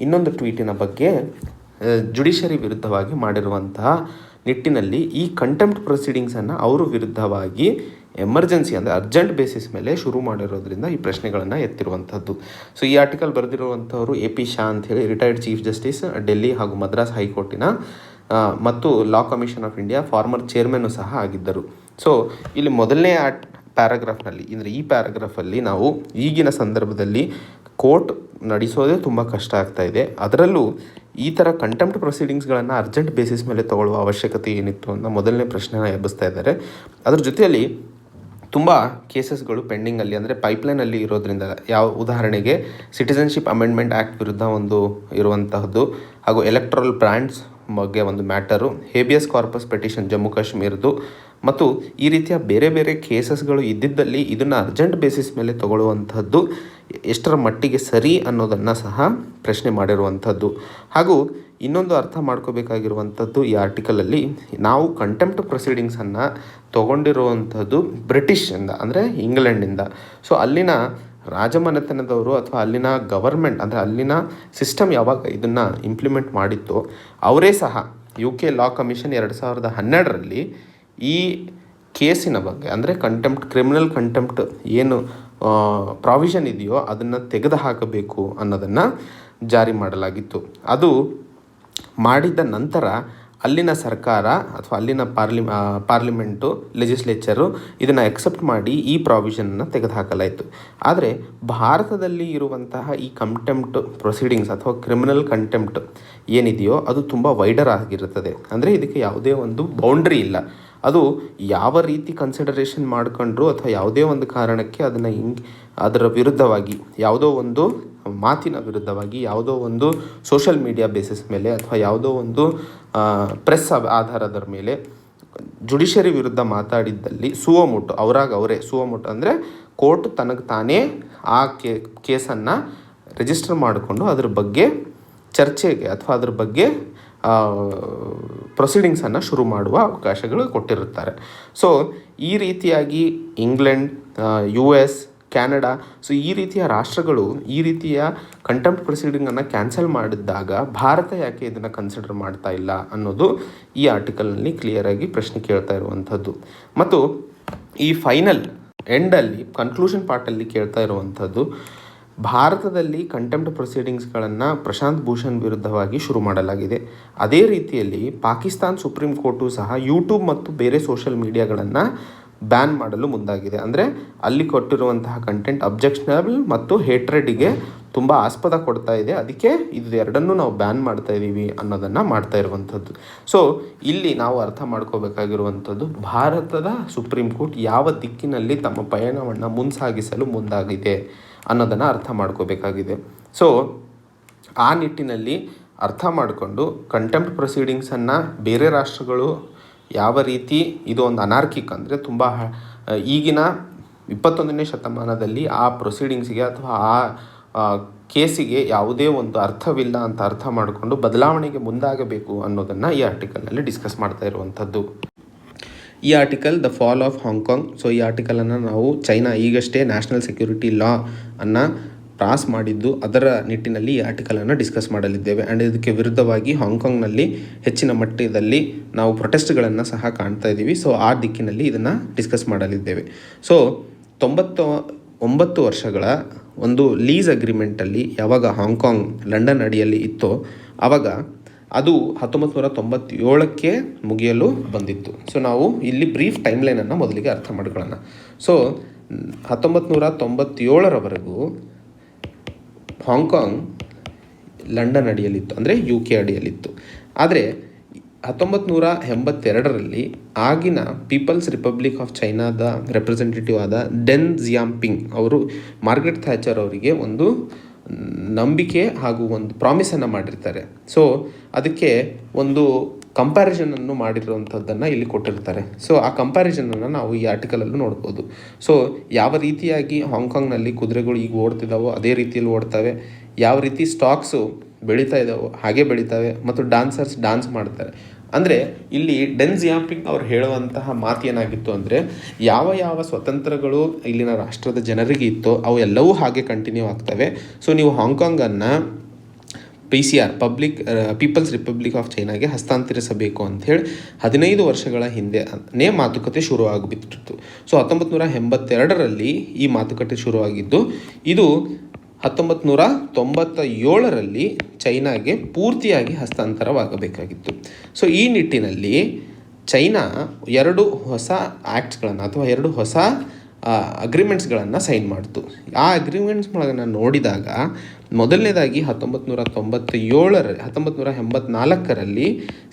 ಇನ್ನೊಂದು ಟ್ವೀಟಿನ ಬಗ್ಗೆ ಜುಡಿಷರಿ ವಿರುದ್ಧವಾಗಿ ಮಾಡಿರುವಂತಹ ನಿಟ್ಟಿನಲ್ಲಿ ಈ ಕಂಟೆಂಪ್ಟ್ ಪ್ರೊಸೀಡಿಂಗ್ಸನ್ನು ಅವರು ವಿರುದ್ಧವಾಗಿ ಎಮರ್ಜೆನ್ಸಿ ಅಂದರೆ ಅರ್ಜೆಂಟ್ ಬೇಸಿಸ್ ಮೇಲೆ ಶುರು ಮಾಡಿರೋದ್ರಿಂದ ಈ ಪ್ರಶ್ನೆಗಳನ್ನು ಎತ್ತಿರುವಂಥದ್ದು. ಸೊ ಈ ಆರ್ಟಿಕಲ್ ಬರೆದಿರುವಂಥವರು AP ಶಾ ಅಂಥೇಳಿ ರಿಟೈರ್ಡ್ ಚೀಫ್ ಜಸ್ಟಿಸ್, ಡೆಲ್ಲಿ ಹಾಗೂ ಮದ್ರಾಸ್ ಹೈಕೋರ್ಟಿನ ಮತ್ತು law commission of India former chairman ಸಹ ಆಗಿದ್ದರು. ಸೊ ಇಲ್ಲಿ ಮೊದಲನೇ ಪ್ಯಾರಾಗ್ರಾಫ್ನಲ್ಲಿ, ಅಂದರೆ ಈ ಪ್ಯಾರಾಗ್ರಾಫಲ್ಲಿ ನಾವು ಈಗಿನ ಸಂದರ್ಭದಲ್ಲಿ ಕೋರ್ಟ್ ನಡೆಸೋದೇ ತುಂಬ ಕಷ್ಟ ಆಗ್ತಾ ಇದೆ, ಅದರಲ್ಲೂ ಈ ಥರ ಕಂಟೆಂಪ್ಟ್ ಪ್ರೊಸೀಡಿಂಗ್ಸ್ಗಳನ್ನು ಅರ್ಜೆಂಟ್ ಬೇಸಿಸ್ ಮೇಲೆ ತಗೊಳ್ಳುವ ಅವಶ್ಯಕತೆ ಏನಿತ್ತು ಅನ್ನೋ ಮೊದಲನೇ ಪ್ರಶ್ನೆನ ಎಬ್ಬಿಸ್ತಾ ಇದ್ದಾರೆ. ಅದ್ರ ಜೊತೆಯಲ್ಲಿ ತುಂಬ ಕೇಸಸ್ಗಳು ಪೆಂಡಿಂಗಲ್ಲಿ, ಅಂದರೆ ಪೈಪ್ಲೈನಲ್ಲಿ ಇರೋದ್ರಿಂದ, ಯಾವ ಉದಾಹರಣೆಗೆ ಸಿಟಿಸನ್ಶಿಪ್ ಅಮೆಂಡ್ಮೆಂಟ್ ಆ್ಯಕ್ಟ್ ವಿರುದ್ಧ ಒಂದು ಇರುವಂತಹದ್ದು, ಹಾಗೂ ಎಲೆಕ್ಟ್ರಲ್ ಬ್ರ್ಯಾಂಡ್ಸ್ ಬಗ್ಗೆ ಒಂದು matter, habeas corpus petition Jammu ಕಾಶ್ಮೀರದ್ದು, ಮತ್ತು ಈ ರೀತಿಯ ಬೇರೆ ಬೇರೆ ಕೇಸಸ್ಗಳು ಇದ್ದಿದ್ದಲ್ಲಿ ಇದನ್ನು ಅರ್ಜೆಂಟ್ ಬೇಸಿಸ್ ಮೇಲೆ ತಗೊಳ್ಳುವಂಥದ್ದು ಎಷ್ಟರ ಮಟ್ಟಿಗೆ ಸರಿ ಅನ್ನೋದನ್ನು ಸಹ ಪ್ರಶ್ನೆ ಮಾಡಿರುವಂಥದ್ದು. ಹಾಗೂ ಇನ್ನೊಂದು ಅರ್ಥ ಮಾಡ್ಕೋಬೇಕಾಗಿರುವಂಥದ್ದು ಈ ಆರ್ಟಿಕಲಲ್ಲಿ, ನಾವು ಕಂಟೆಂಪ್ಟ್ ಪ್ರೊಸೀಡಿಂಗ್ಸನ್ನು ತೊಗೊಂಡಿರುವಂಥದ್ದು ಬ್ರಿಟಿಷಿಂದ, ಅಂದರೆ ಇಂಗ್ಲೆಂಡಿಂದ. ಸೊ ಅಲ್ಲಿನ ರಾಜಮನೆತನದವರು ಅಥವಾ ಅಲ್ಲಿನ ಗವರ್ಮೆಂಟ್, ಅಂದರೆ ಅಲ್ಲಿನ ಸಿಸ್ಟಮ್ ಯಾವಾಗ ಇದನ್ನು ಇಂಪ್ಲಿಮೆಂಟ್ ಮಾಡಿತ್ತೋ ಅವರೇ ಸಹ UK ಲಾ ಕಮಿಷನ್ 2012ರಲ್ಲಿ ಈ ಕೇಸಿನ ಬಗ್ಗೆ, ಅಂದರೆ ಕ್ರಿಮಿನಲ್ ಕಂಟೆಂಪ್ಟ್ ಏನು ಪ್ರಾವಿಷನ್ ಇದೆಯೋ ಅದನ್ನು ತೆಗೆದು ಹಾಕಬೇಕು ಅನ್ನೋದನ್ನು ಜಾರಿ ಮಾಡಲಾಗಿತ್ತು. ಅದು ಮಾಡಿದ ನಂತರ ಅಲ್ಲಿನ ಸರ್ಕಾರ ಅಥವಾ ಅಲ್ಲಿನ ಪಾರ್ಲಿಮೆಂಟು ಲೆಜಿಸ್ಲೇಚರು ಇದನ್ನು ಎಕ್ಸೆಪ್ಟ್ ಮಾಡಿ ಈ ಪ್ರಾವಿಷನನ್ನು ತೆಗೆದುಹಾಕಲಾಯಿತು. ಆದರೆ ಭಾರತದಲ್ಲಿ ಇರುವಂತಹ ಈ ಕಂಟೆಂಪ್ಟ್ ಪ್ರೊಸೀಡಿಂಗ್ಸ್ ಅಥವಾ ಕ್ರಿಮಿನಲ್ ಕಂಟೆಂಪ್ಟ್ ಏನಿದೆಯೋ ಅದು ತುಂಬ ವೈಡರ್ ಆಗಿರುತ್ತದೆ. ಅಂದರೆ ಇದಕ್ಕೆ ಯಾವುದೇ ಒಂದು ಬೌಂಡ್ರಿ ಇಲ್ಲ. ಅದು ಯಾವ ರೀತಿ ಕನ್ಸಿಡರೇಷನ್ ಮಾಡ್ಕೊಂಡ್ರು ಅಥವಾ ಯಾವುದೇ ಒಂದು ಕಾರಣಕ್ಕೆ ಅದನ್ನು ಅದರ ವಿರುದ್ಧವಾಗಿ ಯಾವುದೋ ಒಂದು ಮಾತಿನ ವಿರುದ್ಧವಾಗಿ, ಯಾವುದೋ ಒಂದು ಸೋಷಲ್ ಮೀಡಿಯಾ ಬೇಸಿಸ್ ಮೇಲೆ ಅಥವಾ ಯಾವುದೋ ಒಂದು ಪ್ರೆಸ್ ಆಧಾರದ ಮೇಲೆ ಜುಡಿಷರಿ ವಿರುದ್ಧ ಮಾತಾಡಿದ್ದಲ್ಲಿ ಸುವೋಮೋಟೋ ಅವರೇ ಸುವೋಮೋಟೋ ಅಂದರೆ ಕೋರ್ಟ್ ತನಗೆ ತಾನೇ ಆ ಕೇಸನ್ನು ರಿಜಿಸ್ಟರ್ ಮಾಡಿಕೊಂಡು ಅದ್ರ ಬಗ್ಗೆ ಚರ್ಚೆಗೆ ಅಥವಾ ಅದ್ರ ಬಗ್ಗೆ ಪ್ರೊಸೀಡಿಂಗ್ಸನ್ನು ಶುರು ಮಾಡುವ ಅವಕಾಶಗಳು ಕೊಟ್ಟಿರುತ್ತಾರೆ. ಸೊ ಈ ರೀತಿಯಾಗಿ ಇಂಗ್ಲೆಂಡ್, US, ಕ್ಯಾನಡಾ, ಸೊ ಈ ರೀತಿಯ ರಾಷ್ಟ್ರಗಳು ಈ ರೀತಿಯ ಕಂಟೆಂಪ್ಟ್ ಪ್ರೊಸೀಡಿಂಗನ್ನು ಕ್ಯಾನ್ಸಲ್ ಮಾಡಿದಾಗ ಭಾರತ ಯಾಕೆ ಇದನ್ನು ಕನ್ಸಿಡರ್ ಮಾಡ್ತಾ ಇಲ್ಲ ಅನ್ನೋದು ಈ ಆರ್ಟಿಕಲ್ನಲ್ಲಿ ಕ್ಲಿಯರಾಗಿ ಪ್ರಶ್ನೆ ಕೇಳ್ತಾ ಇರುವಂಥದ್ದು. ಮತ್ತು ಈ ಫೈನಲ್ ಎಂಡಲ್ಲಿ ಕನ್ಕ್ಲೂಷನ್ ಪಾರ್ಟಲ್ಲಿ ಕೇಳ್ತಾ ಇರುವಂಥದ್ದು, ಭಾರತದಲ್ಲಿ ಕಂಟೆಂಪ್ಟ್ ಪ್ರೊಸೀಡಿಂಗ್ಸ್ಗಳನ್ನು ಪ್ರಶಾಂತ್ ಭೂಷಣ್ ವಿರುದ್ಧವಾಗಿ ಶುರು ಮಾಡಲಾಗಿದೆ. ಅದೇ ರೀತಿಯಲ್ಲಿ ಪಾಕಿಸ್ತಾನ್ ಸುಪ್ರೀಂ ಕೋರ್ಟು ಸಹ ಯೂಟ್ಯೂಬ್ ಮತ್ತು ಬೇರೆ ಸೋಷಲ್ ಮೀಡಿಯಾಗಳನ್ನು ಬ್ಯಾನ್ ಮಾಡಲು ಮುಂದಾಗಿದೆ. ಅಂದರೆ ಅಲ್ಲಿ ಕೊಟ್ಟಿರುವಂತಹ ಕಂಟೆಂಟ್ ಅಬ್ಜೆಕ್ಷನಬಲ್ ಮತ್ತು ಹೇಟ್ರೆಡಿಗೆ ತುಂಬ ಆಸ್ಪದ ಕೊಡ್ತಾ ಇದೆ. ಅದಕ್ಕೆ ಇದು ಎರಡನ್ನೂ ನಾವು ಬ್ಯಾನ್ ಮಾಡ್ತಾ ಇದ್ದೀವಿ ಅನ್ನೋದನ್ನು ಮಾಡ್ತಾ ಇರುವಂಥದ್ದು. ಸೊ ಇಲ್ಲಿ ನಾವು ಅರ್ಥ ಮಾಡ್ಕೋಬೇಕಾಗಿರುವಂಥದ್ದು, ಭಾರತದ ಸುಪ್ರೀಂ ಕೋರ್ಟ್ ಯಾವ ದಿಕ್ಕಿನಲ್ಲಿ ತಮ್ಮ ಪಯಣವನ್ನು ಮುಂಸಾಗಿಸಲು ಮುಂದಾಗಿದೆ ಅನ್ನೋದನ್ನು ಅರ್ಥ ಮಾಡ್ಕೋಬೇಕಾಗಿದೆ. ಸೊ ಆ ನಿಟ್ಟಿನಲ್ಲಿ ಅರ್ಥ ಮಾಡಿಕೊಂಡು ಕಂಟೆಂಪ್ಟ್ ಪ್ರೊಸೀಡಿಂಗ್ಸನ್ನು ಬೇರೆ ರಾಷ್ಟ್ರಗಳು ಯಾವ ರೀತಿ ಇದು ಒಂದು ಅನಾರ್ಕಿಕ್ ಅಂದರೆ ತುಂಬ ಈಗಿನ 21ನೇ ಶತಮಾನದಲ್ಲಿ ಆ ಪ್ರೊಸೀಡಿಂಗ್ಸಿಗೆ ಅಥವಾ ಆ ಕೇಸಿಗೆ ಯಾವುದೇ ಒಂದು ಅರ್ಥವಿಲ್ಲ ಅಂತ ಅರ್ಥ ಮಾಡಿಕೊಂಡು ಬದಲಾವಣೆಗೆ ಮುಂದಾಗಬೇಕು ಅನ್ನೋದನ್ನು ಈ ಆರ್ಟಿಕಲ್ನಲ್ಲಿ ಡಿಸ್ಕಸ್ ಮಾಡ್ತಾ ಇರುವಂಥದ್ದು. ಈ article the fall of Hong Kong. So ಈ ಆರ್ಟಿಕಲನ್ನು ನಾವು ಚೈನಾ ಈಗಷ್ಟೇ ನ್ಯಾಷನಲ್ ಸೆಕ್ಯೂರಿಟಿ ಲಾ ಅನ್ನು ಪಾಸ್ ಮಾಡಿದ್ದು, ಅದರ ನಿಟ್ಟಿನಲ್ಲಿ ಈ ಆರ್ಟಿಕಲನ್ನು ಡಿಸ್ಕಸ್ ಮಾಡಲಿದ್ದೇವೆ. ಆ್ಯಂಡ್ ಇದಕ್ಕೆ ವಿರುದ್ಧವಾಗಿ ಹಾಂಗ್ಕಾಂಗ್ನಲ್ಲಿ ಹೆಚ್ಚಿನ ಮಟ್ಟದಲ್ಲಿ ನಾವು ಪ್ರೊಟೆಸ್ಟ್ಗಳನ್ನು ಸಹ ಕಾಣ್ತಾ ಇದ್ದೀವಿ. ಸೊ ಆ ದಿಕ್ಕಿನಲ್ಲಿ ಇದನ್ನು ಡಿಸ್ಕಸ್ ಮಾಡಲಿದ್ದೇವೆ. ಸೊ 99 ವರ್ಷಗಳ ಒಂದು ಲೀಸ್ ಅಗ್ರಿಮೆಂಟಲ್ಲಿ ಯಾವಾಗ ಹಾಂಗ್ಕಾಂಗ್ ಲಂಡನ್ ಅಡಿಯಲ್ಲಿ ಇತ್ತೋ ಆವಾಗ ಅದು 1997ಕ್ಕೆ ಮುಗಿಯಲು ಬಂದಿತ್ತು. ಸೊ ನಾವು ಇಲ್ಲಿ ಬ್ರೀಫ್ ಟೈಮ್ಲೈನನ್ನು ಮೊದಲಿಗೆ ಅರ್ಥ ಮಾಡ್ಕೊಳ್ಳೋಣ. ಸೊ 1997ರವರೆಗೂ ಹಾಂಗ್ಕಾಂಗ್ ಲಂಡನ್ ಅಡಿಯಲ್ಲಿತ್ತು, ಅಂದರೆ UK ಅಡಿಯಲ್ಲಿತ್ತು. ಆದರೆ 1982ರಲ್ಲಿ ಆಗಿನ ಪೀಪಲ್ಸ್ ರಿಪಬ್ಲಿಕ್ ಆಫ್ ಚೈನಾದ ರೆಪ್ರೆಸೆಂಟೇಟಿವ್ ಆದ ಡೆನ್ ಜಿಯಾಂಪಿಂಗ್ ಅವರು ಮಾರ್ಗರೆಟ್ ಥ್ಯಾಚರ್ ಅವರಿಗೆ ಒಂದು ನಂಬಿಕೆ ಹಾಗೂ ಒಂದು ಪ್ರಾಮಿಸನ್ನು ಮಾಡಿರ್ತಾರೆ. ಸೊ ಅದಕ್ಕೆ ಒಂದು ಕಂಪ್ಯಾರಿಸನನ್ನು ಮಾಡಿರುವಂಥದ್ದನ್ನು ಇಲ್ಲಿ ಕೊಟ್ಟಿರ್ತಾರೆ. ಸೊ ಆ ಕಂಪ್ಯಾರಿಸನನ್ನು ನಾವು ಈ ಆರ್ಟಿಕಲಲ್ಲೂ ನೋಡ್ಬೋದು. ಸೊ ಯಾವ ರೀತಿಯಾಗಿ ಹಾಂಗ್ಕಾಂಗ್ನಲ್ಲಿ ಕುದುರೆಗಳು ಈಗ ಓಡ್ತಿದ್ದಾವೋ ಅದೇ ರೀತಿಯಲ್ಲಿ ಓಡ್ತವೆ, ಯಾವ ರೀತಿ ಸ್ಟಾಕ್ಸು ಬೆಳೀತಾ ಇದ್ದಾವೋ ಹಾಗೆ ಬೆಳೀತವೆ, ಮತ್ತು ಡಾನ್ಸರ್ಸ್ ಡಾನ್ಸ್ ಮಾಡ್ತಾರೆ. ಅಂದರೆ ಇಲ್ಲಿ ಡೆನ್ ಜಿಯಾಂಪಿಂಗ್ ಅವ್ರು ಹೇಳುವಂತಹ ಮಾತು ಏನಾಗಿತ್ತು ಅಂದರೆ, ಯಾವ ಸ್ವತಂತ್ರಗಳು ಇಲ್ಲಿನ ರಾಷ್ಟ್ರದ ಜನರಿಗೆ ಇತ್ತೋ ಅವು ಎಲ್ಲವೂ ಹಾಗೆ ಕಂಟಿನ್ಯೂ ಆಗ್ತವೆ. ಸೊ ನೀವು ಹಾಂಗ್ಕಾಂಗನ್ನು PCR ಪೀಪಲ್ಸ್ ರಿಪಬ್ಲಿಕ್ ಆಫ್ ಚೈನಾಗೆ ಹಸ್ತಾಂತರಿಸಬೇಕು ಅಂಥೇಳಿ 15 ವರ್ಷಗಳ ಹಿಂದೆ ಮಾತುಕತೆ ಶುರು ಆಗಿಬಿಟ್ಟಿತ್ತು. ಸೊ 1982ರಲ್ಲಿ ಈ ಮಾತುಕತೆ ಶುರುವಾಗಿದ್ದು, ಇದು 1997ರಲ್ಲಿ ಚೈನಾಗೆ ಪೂರ್ತಿಯಾಗಿ ಹಸ್ತಾಂತರವಾಗಬೇಕಾಗಿತ್ತು. ಸೊ ಈ ನಿಟ್ಟಿನಲ್ಲಿ ಚೈನಾ 2 ಹೊಸ ಆ್ಯಕ್ಟ್ಸ್ಗಳನ್ನು ಅಥವಾ 2 ಹೊಸ ಅಗ್ರಿಮೆಂಟ್ಸ್ಗಳನ್ನು ಸೈನ್ ಮಾಡ್ತು. ಆ ಅಗ್ರಿಮೆಂಟ್ಸ್ಗಳನ್ನು ನೋಡಿದಾಗ ಮೊದಲನೇದಾಗಿ 1984ರಲ್ಲಿ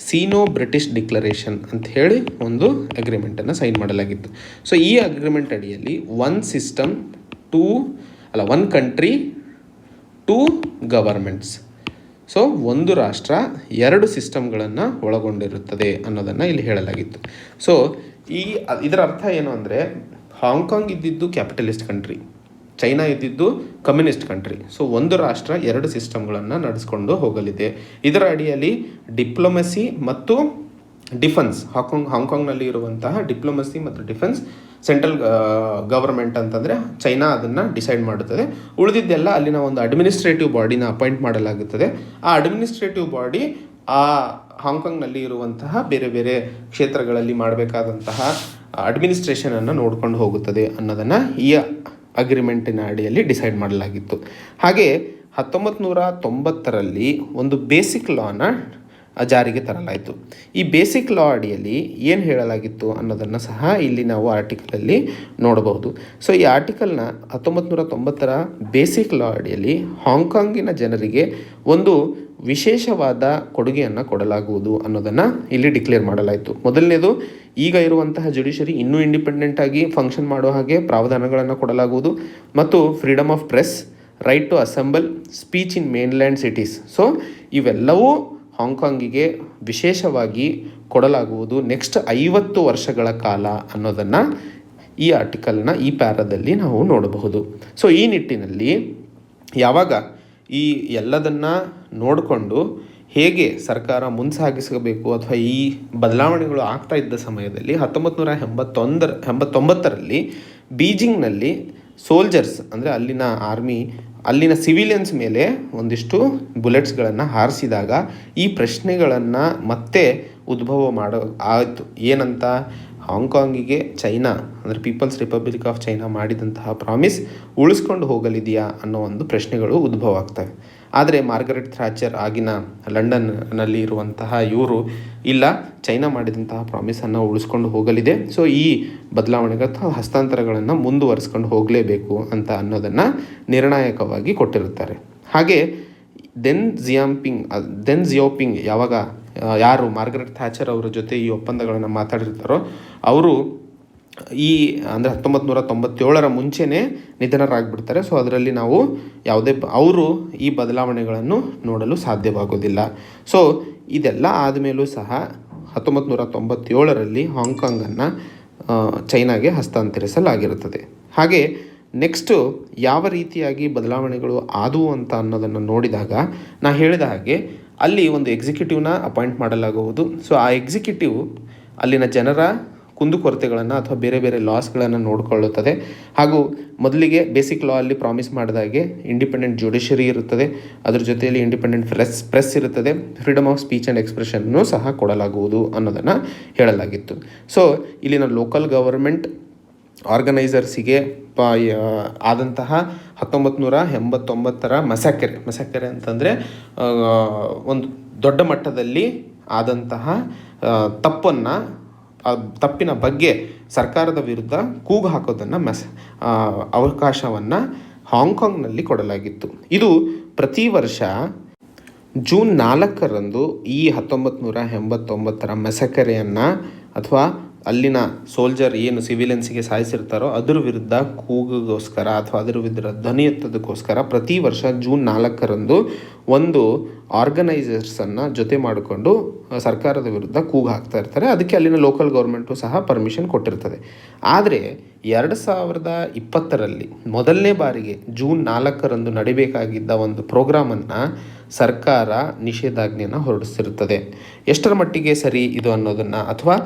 ಸೀನೋ ಬ್ರಿಟಿಷ್ ಡಿಕ್ಲರೇಷನ್ ಅಂತ ಹೇಳಿ ಒಂದು ಅಗ್ರಿಮೆಂಟನ್ನು ಸೈನ್ ಮಾಡಲಾಗಿತ್ತು. ಸೊ ಈ ಅಗ್ರಿಮೆಂಟ್ ಅಡಿಯಲ್ಲಿ ಒನ್ ಕಂಟ್ರಿ 2 ಗವರ್ಮೆಂಟ್ಸ್, ಸೊ ಒಂದು ರಾಷ್ಟ್ರ 2 ಸಿಸ್ಟಮ್ಗಳನ್ನು ಒಳಗೊಂಡಿರುತ್ತದೆ ಅನ್ನೋದನ್ನು ಇಲ್ಲಿ ಹೇಳಲಾಗಿತ್ತು. ಸೊ ಇದರ ಅರ್ಥ ಏನು ಅಂದರೆ, ಹಾಂಗ್ಕಾಂಗ್ ಇದ್ದಿದ್ದು ಕ್ಯಾಪಿಟಲಿಸ್ಟ್ ಕಂಟ್ರಿ, ಚೈನಾ ಇದ್ದಿದ್ದು ಕಮ್ಯುನಿಸ್ಟ್ ಕಂಟ್ರಿ. ಸೊ ಒಂದು ರಾಷ್ಟ್ರ 2 ಸಿಸ್ಟಮ್ಗಳನ್ನು ನಡೆಸ್ಕೊಂಡು ಹೋಗಲಿದೆ. ಇದರ ಅಡಿಯಲ್ಲಿ ಡಿಪ್ಲೊಮಸಿ ಮತ್ತು ಡಿಫೆನ್ಸ್, ಹಾಂಗ್ಕಾಂಗ್ನಲ್ಲಿ ಇರುವಂತಹ ಡಿಪ್ಲೊಮಸಿ ಮತ್ತು ಡಿಫೆನ್ಸ್ ಸೆಂಟ್ರಲ್ ಗವರ್ಮೆಂಟ್ ಅಂತಂದರೆ ಚೈನಾ ಅದನ್ನು ಡಿಸೈಡ್ ಮಾಡುತ್ತದೆ. ಉಳಿದಿದ್ದೆಲ್ಲ ಅಲ್ಲಿನ ಒಂದು ಅಡ್ಮಿನಿಸ್ಟ್ರೇಟಿವ್ ಬಾಡಿನ ಅಪಾಯಿಂಟ್ ಮಾಡಲಾಗುತ್ತದೆ. ಆ ಅಡ್ಮಿನಿಸ್ಟ್ರೇಟಿವ್ ಬಾಡಿ ಆ ಹಾಂಗ್ಕಾಂಗ್ನಲ್ಲಿ ಇರುವಂತಹ ಬೇರೆ ಬೇರೆ ಕ್ಷೇತ್ರಗಳಲ್ಲಿ ಮಾಡಬೇಕಾದಂತಹ ಅಡ್ಮಿನಿಸ್ಟ್ರೇಷನನ್ನು ನೋಡ್ಕೊಂಡು ಹೋಗುತ್ತದೆ ಅನ್ನೋದನ್ನು ಈ ಅಗ್ರಿಮೆಂಟಿನ ಅಡಿಯಲ್ಲಿ ಡಿಸೈಡ್ ಮಾಡಲಾಗಿತ್ತು. ಹಾಗೆ 1990ರಲ್ಲಿ ಒಂದು ಬೇಸಿಕ್ ಲಾನ ಜಾರಿಗೆ ತರಲಾಯಿತು. ಈ ಬೇಸಿಕ್ ಲಾ ಅಡಿಯಲ್ಲಿ ಏನು ಹೇಳಲಾಗಿತ್ತು ಅನ್ನೋದನ್ನು ಸಹ ಇಲ್ಲಿ ನಾವು ಆರ್ಟಿಕಲಲ್ಲಿ ನೋಡಬಹುದು. ಸೊ ಈ ಆರ್ಟಿಕಲ್ನ 1990ರ ಬೇಸಿಕ್ ಲಾ ಅಡಿಯಲ್ಲಿ ಹಾಂಗ್ಕಾಂಗಿನ ಜನರಿಗೆ ಒಂದು ವಿಶೇಷವಾದ ಕೊಡುಗೆಯನ್ನು ಕೊಡಲಾಗುವುದು ಅನ್ನೋದನ್ನು ಇಲ್ಲಿ ಡಿಕ್ಲೇರ್ ಮಾಡಲಾಯಿತು. ಮೊದಲನೇದು, ಈಗ ಇರುವಂತಹ ಜುಡಿಷರಿ ಇನ್ನೂ ಇಂಡಿಪೆಂಡೆಂಟ್ ಆಗಿ ಫಂಕ್ಷನ್ ಮಾಡೋ ಹಾಗೆ ಪ್ರಾವಧಾನಗಳನ್ನು ಕೊಡಲಾಗುವುದು ಮತ್ತು freedom of press, right to assemble, speech in mainland cities. So ಇವೆಲ್ಲವೂ ಹಾಂಗ್ಕಾಂಗಿಗೆ ವಿಶೇಷವಾಗಿ ಕೊಡಲಾಗುವುದು ನೆಕ್ಸ್ಟ್ 50 ವರ್ಷಗಳ ಕಾಲ ಅನ್ನೋದನ್ನು ಈ ಆರ್ಟಿಕಲ್ನ ಈ ಪ್ಯಾರಾದಲ್ಲಿ ನಾವು ನೋಡಬಹುದು. ಸೊ ಈ ನಿಟ್ಟಿನಲ್ಲಿ ಯಾವಾಗ ಈ ಎಲ್ಲದನ್ನು ನೋಡಿಕೊಂಡು ಹೇಗೆ ಸರ್ಕಾರ ಮುನ್ಸಾಗಿಸಬೇಕು ಅಥವಾ ಈ ಬದಲಾವಣೆಗಳು ಆಗ್ತಾ ಇದ್ದ ಸಮಯದಲ್ಲಿ 1989ರಲ್ಲಿ ಬೀಜಿಂಗ್ನಲ್ಲಿ ಸೋಲ್ಜರ್ಸ್ ಅಂದರೆ ಅಲ್ಲಿನ ಆರ್ಮಿ ಅಲ್ಲಿನ ಸಿವಿಲಿಯನ್ಸ್ ಮೇಲೆ ಒಂದಿಷ್ಟು ಬುಲೆಟ್ಸ್ಗಳನ್ನು ಹಾರಿಸಿದಾಗ ಈ ಪ್ರಶ್ನೆಗಳನ್ನು ಮತ್ತೆ ಉದ್ಭವ ಆಯಿತು. ಏನಂತ, ಹಾಂಗ್ಕಾಂಗಿಗೆ ಚೈನಾ ಅಂದರೆ ಪೀಪಲ್ಸ್ ರಿಪಬ್ಲಿಕ್ ಆಫ್ ಚೈನಾ ಮಾಡಿದಂತಹ ಪ್ರಾಮಿಸ್ ಉಳಿಸ್ಕೊಂಡು ಹೋಗಲಿದೆಯಾ ಅನ್ನೋ ಒಂದು ಪ್ರಶ್ನೆಗಳು ಉದ್ಭವ ಆಗ್ತವೆ. ಆದರೆ ಮಾರ್ಗರೆಟ್ ಥ್ಯಾಚರ್ ಆಗಿನ ಲಂಡನ್ನಲ್ಲಿ ಇರುವಂತಹ ಇವರು ಇಲ್ಲ, ಚೈನಾ ಮಾಡಿದಂತಹ ಪ್ರಾಮಿಸನ್ನು ಉಳಿಸ್ಕೊಂಡು ಹೋಗಲಿದೆ, ಸೊ ಈ ಬದಲಾವಣೆಗಳ ಹಸ್ತಾಂತರಗಳನ್ನು ಮುಂದುವರಿಸ್ಕೊಂಡು ಹೋಗಲೇಬೇಕು ಅಂತ ಅನ್ನೋದನ್ನು ನಿರ್ಣಾಯಕವಾಗಿ ಕೊಟ್ಟಿರುತ್ತಾರೆ. ಹಾಗೆ ದೆನ್ ಜಿಯಾಪಿಂಗ್ ಯಾರು ಮಾರ್ಗರೆಟ್ ಥ್ಯಾಚರ್ ಅವರ ಜೊತೆ ಈ ಒಪ್ಪಂದಗಳನ್ನು ಮಾತಾಡಿರ್ತಾರೋ ಅವರು ಈ ಅಂದರೆ 1997ರ ಮುಂಚೆನೇ ನಿಧನರಾಗಿಬಿಡ್ತಾರೆ. ಸೊ ಅದರಲ್ಲಿ ನಾವು ಅವರು ಈ ಬದಲಾವಣೆಗಳನ್ನು ನೋಡಲು ಸಾಧ್ಯವಾಗೋದಿಲ್ಲ. ಸೊ ಇದೆಲ್ಲ ಆದಮೇಲೂ ಸಹ 1997ರಲ್ಲಿ ಹಾಂಗ್ಕಾಂಗನ್ನು ಚೈನಾಗೆ ಹಸ್ತಾಂತರಿಸಲಾಗಿರುತ್ತದೆ. ಹಾಗೆ ನೆಕ್ಸ್ಟು ಯಾವ ರೀತಿಯಾಗಿ ಬದಲಾವಣೆಗಳು ಆದವು ಅಂತ ಅನ್ನೋದನ್ನು ನೋಡಿದಾಗ ನಾ ಹೇಳಿದ ಹಾಗೆ ಅಲ್ಲಿ ಒಂದು ಎಕ್ಸಿಕ್ಯೂಟಿವ್ನ ಅಪಾಯಿಂಟ್ ಮಾಡಲಾಗುವುದು. ಸೊ ಆ ಎಕ್ಸಿಕ್ಯೂಟಿವ್ ಅಲ್ಲಿನ ಜನರ ಕುಂದುಕೊರತೆಗಳನ್ನು ಅಥವಾ ಬೇರೆ ಬೇರೆ ಲಾಸ್ಗಳನ್ನು ನೋಡಿಕೊಳ್ಳುತ್ತದೆ. ಹಾಗೂ ಮೊದಲಿಗೆ ಬೇಸಿಕ್ ಲಾ ಅಲ್ಲಿ ಪ್ರಾಮಿಸ್ ಮಾಡಿದಾಗೆ ಇಂಡಿಪೆಂಡೆಂಟ್ ಜುಡಿಷರಿ ಇರುತ್ತದೆ, ಅದರ ಜೊತೆಯಲ್ಲಿ ಇಂಡಿಪೆಂಡೆಂಟ್ ಪ್ರೆಸ್ ಇರುತ್ತದೆ, freedom of speech and expression ಸಹ ಕೊಡಲಾಗುವುದು ಅನ್ನೋದನ್ನು ಹೇಳಲಾಗಿತ್ತು. ಸೊ ಇಲ್ಲಿನ ಲೋಕಲ್ ಗವರ್ಮೆಂಟ್ ಆರ್ಗನೈಸರ್ಸಿಗೆ ಆದಂತಹ 1989ರ ಮಸಾಕೆರೆ ಅಂತಂದರೆ ಒಂದು ದೊಡ್ಡ ಮಟ್ಟದಲ್ಲಿ ಆದಂತಹ ತಪ್ಪಿನ ಬಗ್ಗೆ ಸರ್ಕಾರದ ವಿರುದ್ಧ ಕೂಗು ಹಾಕೋದನ್ನು ಅವಕಾಶವನ್ನು ಹಾಂಗ್ಕಾಂಗ್ನಲ್ಲಿ ಕೊಡಲಾಗಿತ್ತು. ಇದು ಪ್ರತಿ ವರ್ಷ ಜೂನ್ 4ರಂದು ಈ 1989ರ ಮಸಾಕೆರೆಯನ್ನು ಅಥವಾ ಅಲ್ಲಿನ ಸೋಲ್ಜರ್ ಏನು ಸಿವಿಲಿಯನ್ಸಿಗೆ ಸಾಯಿಸಿರ್ತಾರೋ ಅದ್ರ ವಿರುದ್ಧ ಕೂಗುಗೋಸ್ಕರ ಅಥವಾ ಅದರ ವಿರುದ್ಧ ಧ್ವನಿ ಎತ್ತೋದಕ್ಕೋಸ್ಕರ ಪ್ರತಿ ವರ್ಷ ಜೂನ್ 4ರಂದು ಒಂದು ಆರ್ಗನೈಸರ್ಸನ್ನು ಜೊತೆ ಮಾಡಿಕೊಂಡು ಸರ್ಕಾರದ ವಿರುದ್ಧ ಕೂಗು ಹಾಕ್ತಾ ಇರ್ತಾರೆ. ಅದಕ್ಕೆ ಅಲ್ಲಿನ ಲೋಕಲ್ ಗೌರ್ಮೆಂಟು ಸಹ ಪರ್ಮಿಷನ್ ಕೊಟ್ಟಿರ್ತದೆ. ಆದರೆ 2020ರಲ್ಲಿ ಮೊದಲನೇ ಬಾರಿಗೆ ಜೂನ್ 4ರಂದು ನಡಿಬೇಕಾಗಿದ್ದ ಒಂದು ಪ್ರೋಗ್ರಾಮನ್ನು ಸರ್ಕಾರ ನಿಷೇಧಾಜ್ಞೆಯನ್ನು ಹೊರಡಿಸಿರುತ್ತದೆ. ಎಷ್ಟರ ಮಟ್ಟಿಗೆ ಸರಿ ಇದು ಅನ್ನೋದನ್ನು ಅಥವಾ